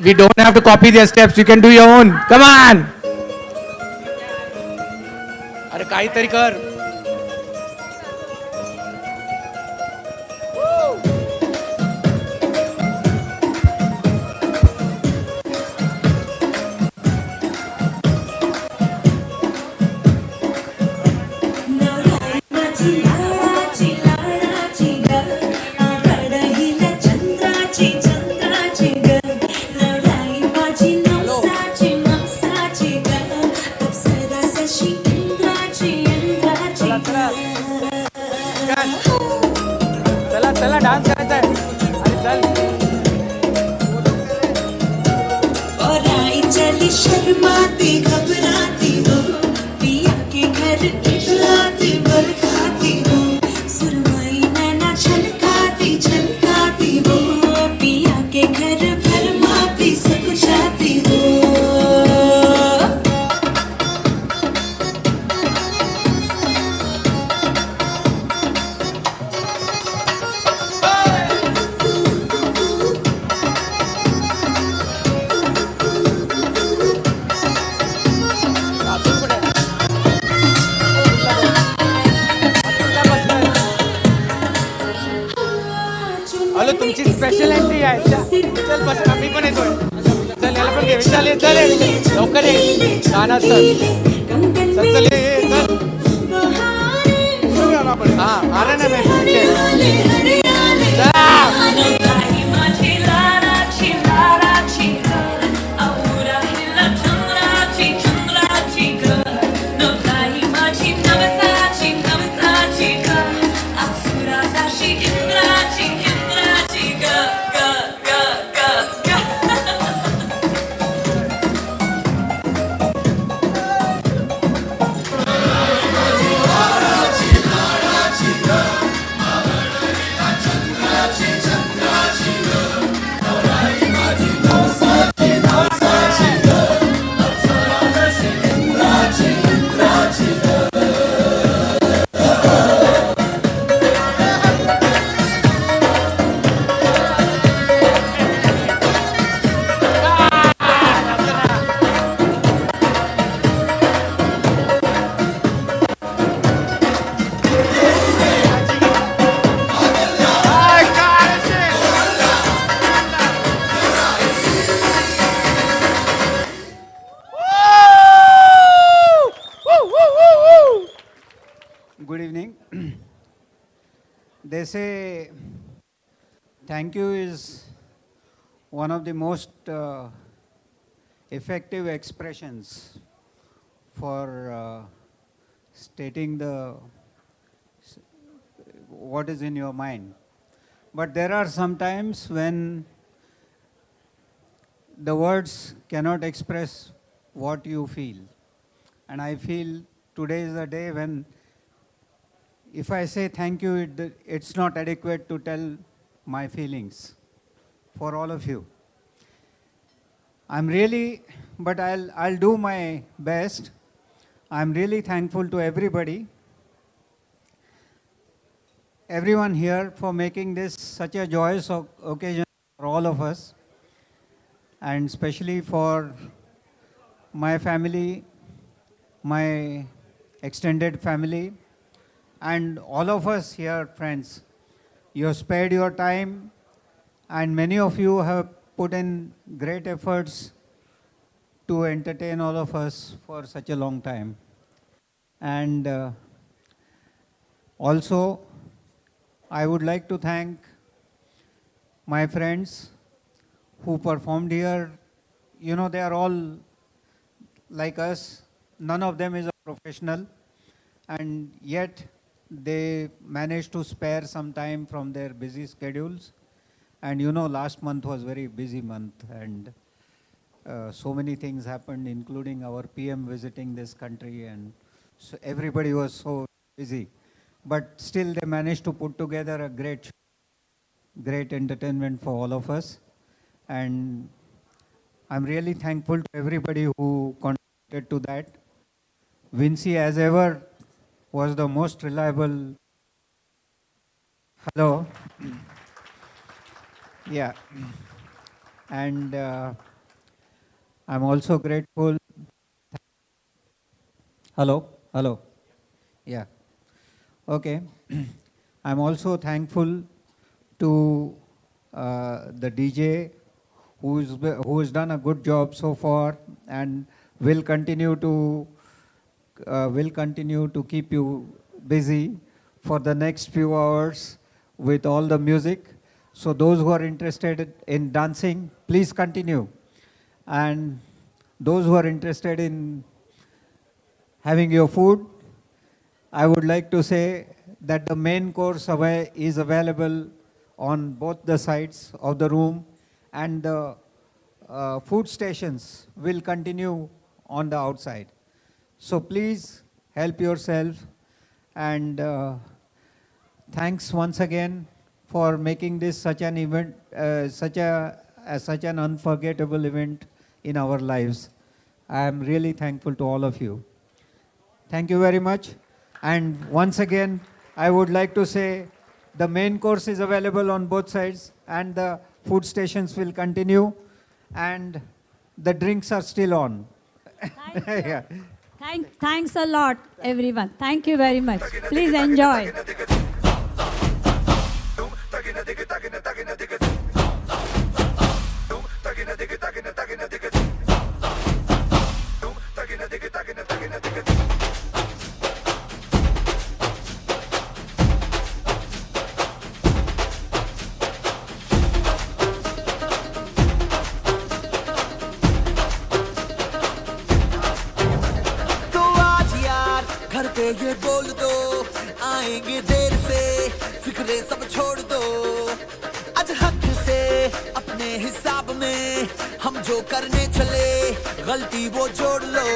C: We don't have to copy their steps. You can do your own. Come on. अरे काहीतरी कर. चला dance करायचा आहे. अरे चल.
J: और आई चली शर्माती घबराती हो, पिया के घर खिलाती बरखाती हो, सुरमई नैना छलकाती छलकाती हो, पिया के घर भरमाती सब जाती हो.
C: हॅलो तुमची स्पेशालिटी आहे. चल बस आम्ही पण येतोय. चल याला पण घे. चल ये, चल ये. लवकर ये. गाणं चल. चल चल ये, ये, चल. हा अरे ना मी
K: Good evening. They say thank you is one of the most effective expressions for stating what is in your mind. But there are some times when the words cannot express what you feel. And I feel today is a day when if I say thank you, it's not adequate to tell my feelings for all of you. I'm really, but I'll do my best. I'm really thankful to everybody, everyone here for making this such a joyous occasion for all of us, and especially for my family, my extended family, and all of us here, friends. You have spared your time, and many of you have put in great efforts to entertain all of us for such a long time. And also, I would like to thank my friends who performed here. You know, they are all like us. None of them is a professional, and yet they managed to spare some time from their busy schedules. And you know, last month was very busy month, and so many things happened, including our PM visiting this country, and so everybody was so busy. But still they managed to put together a great entertainment for all of us. And I'm really thankful to everybody who contributed to that. Vinci, as ever, was the most reliable. Hello. Yeah. And I'm also grateful. Hello. Yeah. Okay. I'm also thankful to the DJ who has done a good job so far and will continue to keep you busy for the next few hours with all the music. So those who are interested in dancing, please continue. And those who are interested in having your food, I would like to say that the main course is available on both the sides of the room, and the food stations will continue on the outside. So please help yourself, and thanks once again for making this such an event, such an unforgettable event in our lives. I am really thankful to all of you. Thank you very much. And once again, I would like to say the main course is available on both sides, and the food stations will continue, and the drinks are still on. Yeah.
G: Thanks a lot, everyone. Thank you very much. Please enjoy.
H: घर पे ये बोल दो, आएंगे देर से, फिक्रे सब छोड़ दो। आज हक से अपने हिसाब में हम जो करने चले, गलती वो जोड़ लो।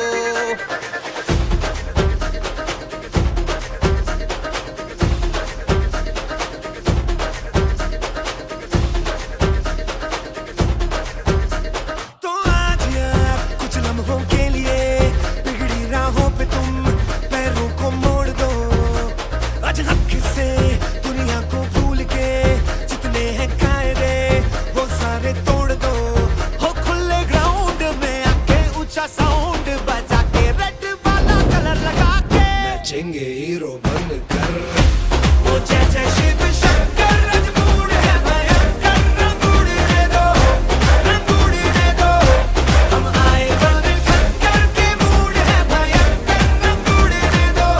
H: तो आज यार कुछ लम्हों के लिए बिगड़ी राहों पे तुम पैरों को मोड़ दो। आज हक से दुनिया को भूल के जितने हैं कायदे वो सारे तोड़ दो। हो खुले ग्राउंड में आके ऊंचा साउंड बजा के रेड वाला कलर लगा के नाचेंगे हीरो बनकर। वो जय जय शिव शंकर रजमूड़ है भयंकर। रंगूड़ दे दो, रंगूड़ दे दो, हम आए बन खक्कर के मूड है भयंकर। रंगूड़ दे दो,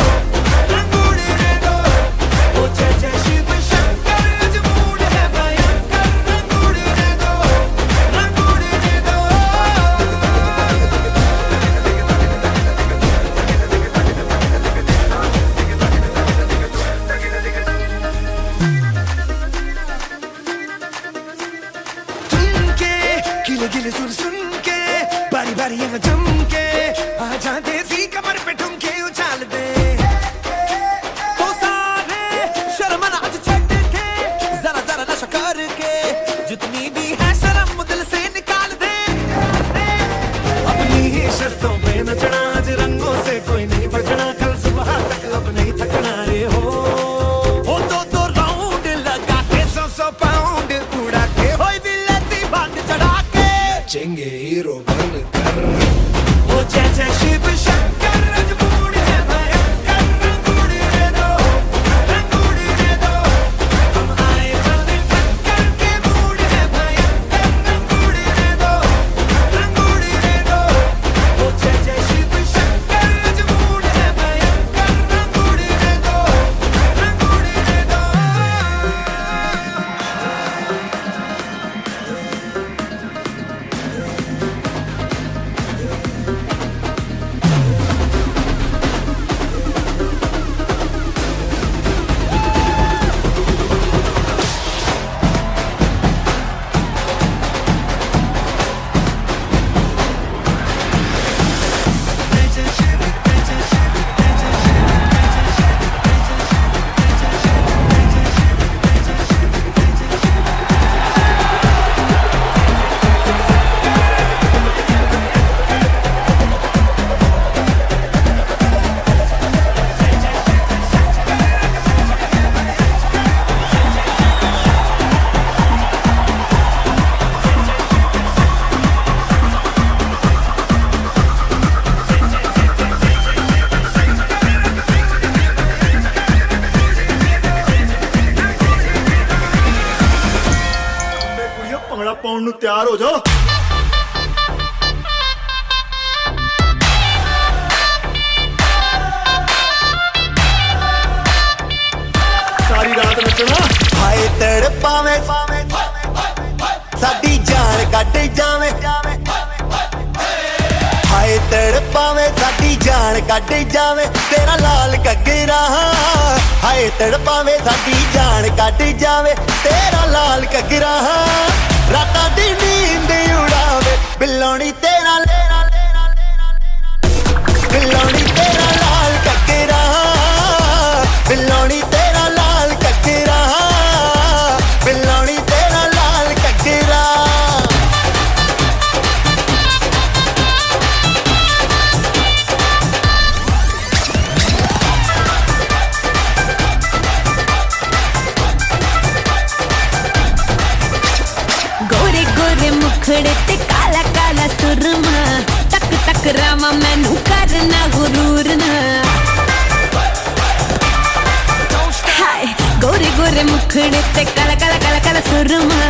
H: रंगूड़ दे दो, वो जय जय शिव शंकर रजमूड़ है भयंकर। रंगूड़ दे दो, रंगूड़ दे दो। सुन के गिले गिले सुन सुन के बारी बारी यहाँ जम के आ जाते सी कमर पे ठुमके उछाल दे। तो सारे शर्म आज छੱਡ के जरा जरा नशा करके जितनी भी है शर्म दिल से निकाल दे। अपनी ही शर्तों पे नचना, आज रंगों से कोई नहीं बचना। कल सुबह तक अब नहीं थकना रे हो। दो दो राउंड लगा के 100 पाउंड उड़ा के होई बिलती बांध चढ़ा के नाचेंगे हीरो बनकर। वो जय जय शिव शंकर रजमूड़ है भयंकर। रंगूड़ दे दो, रंगूड़ दे दो, हम आए बन खक्कर के मूड है भयंकर। रंगूड़ दे दो, रंगूड़ दे दो, वो जय जय शिव शंकर रजमूड़ है भयंकर। रंगूड़ दे दो, रंगूड़ दे दो।
D: ਭੰਗੜਾ ਪਾਉਣ ਨੂੰ ਤਿਆਰ ਹੋ ਜਾਓ। ਸਾਰੀ ਰਾਤ ਨੱਚਣਾ।
H: ਹਾਏ ਤੜ ਪਾਵੇਂ ਸਾਡੀ ਜਾਨ ਕੱਢ ਜਾਵੇਂ। ਹਾਏ ਤੜ ਪਾਵੇਂ ਸਾਡੀ ਸਾਡੀ ਜਾਨ ਕੱਢ ਜਾਵੇ ਤੇਰਾ ਲਾਲ ਘੱਗਰਾ ਹਾਏ ਤੜਪਾਵੇ ਸਾਡੀ ਜਾਨ ਕੱਢ ਜਾਵੇ ਤੇਰਾ ਲਾਲ ਘੱਗਰਾ ਰਾਤਾਂ ਦੀ ਨੀਂਦ ਉਡਾਵੇ ਬਿੱਲੋਣੀ ਤੇਰਾ ਬਿੱਲੋਣੀ ਤੇਰਾ ਲਾਲ ਘੱਗਰਾ ਬਿੱਲੋਣੀ ਤੇਰਾ ਲਾਲ ਘੱਗਰਾ ਬਿੱਲੋਣੀ ਤੇਰਾ ਲਾਲ ਘੱਗਰਾ
F: गोरे गोरे मुखड़े ते काला काला सुरमा टक टक रामा मैनू करना गुरूर ना हाय गोरे गोरे मुखड़े ते काला काला काला काला सुरमा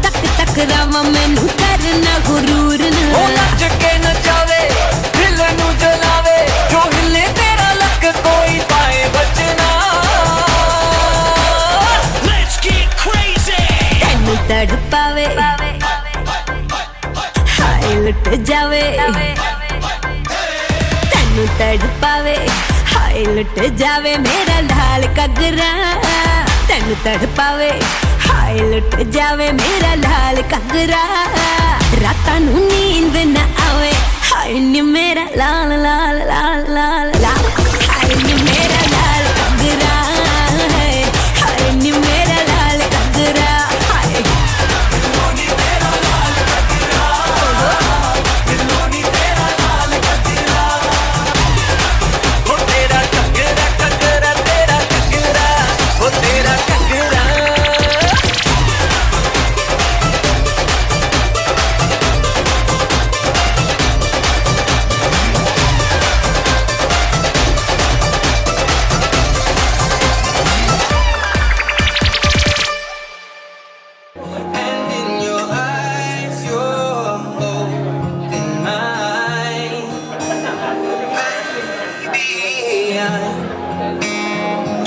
F: टक टक रामा मैनू करना गुरूर ना
A: ओ नच के नचावे दिल नू जलावे जो हिले तेरा लक कोई पाए बचना
H: Let's get crazy
F: तैनू तड़पावे हाय लुट जावे तैनू तड़पावे हाय लुट जावे मेरा लाल घग्गरा तैनू तड़पावे हाय लुट जावे मेरा लाल घग्गरा रातां नू नींद न आवे हाय नी मेरा लाल लाल लाल लाल लाल हाय नी मेरा लाल घग्गरा हाय नी मेरा लाल घग्गरा हाय
A: ओ तेरा घग्गरा घग्गरा तेरा घग्गरा ओ तेरा घग्गरा
E: And in your eyes, you're holding mine. Baby, I'm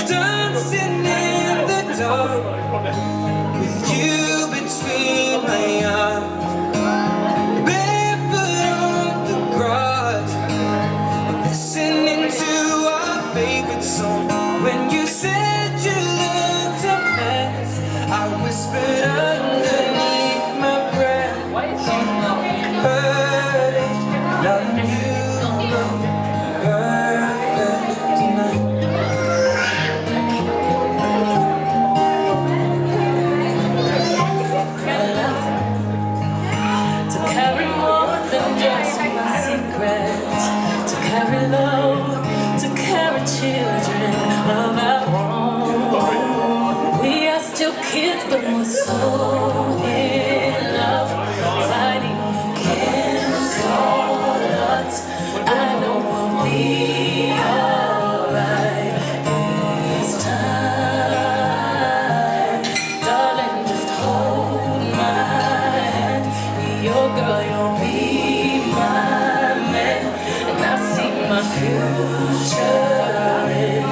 E: dancing in the dark with you between my arms, barefoot on the grass, listening to our favorite song. When you said you looked a mess, I whispered underneath my breath. Heard it, loving you look perfect tonight.
A: To carry more than just my secrets, to carry love, to carry children of our own. We are still kids, but we're so in love, fighting against all odds. I know we'll be alright this time, darling. Just hold my hand. Be your girl, you'll be my man, and I see my future in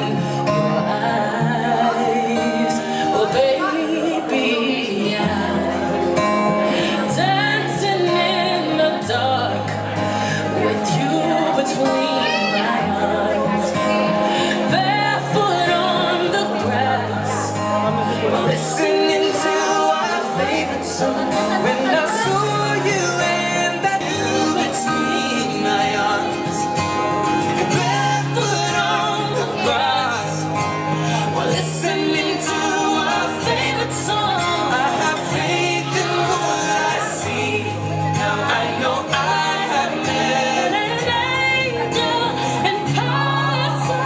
A: your eyes. Oh baby, I'm dancing in the dark with you between my arms, barefoot on the grass,
E: Listening to our favorite song. When I saw you and that you between my arms, barefoot on the grass, while listening to our favorite song. I have faith in what I see. Now I know I have met
A: an angel and power.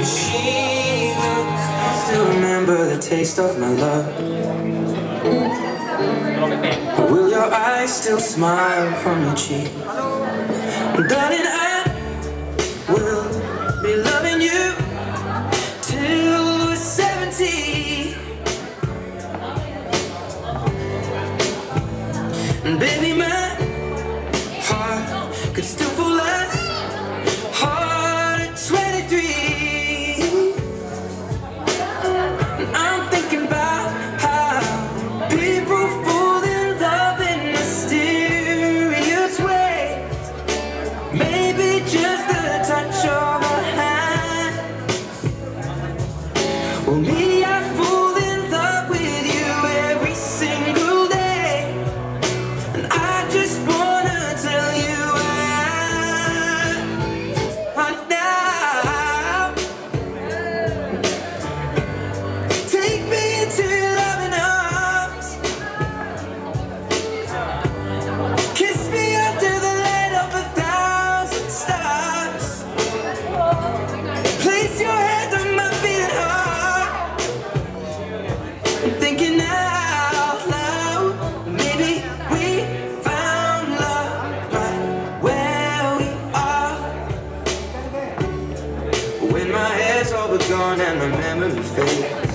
E: she looks. Still remember the taste of my love. Will your eyes still smile from your cheek? Darling, I will be loving you till we're 70. And baby, my heart could still fall less hard at 23. And I'm thinking about how people fall in love in mysterious ways. Maybe just the touch
L: begun and the memory fades.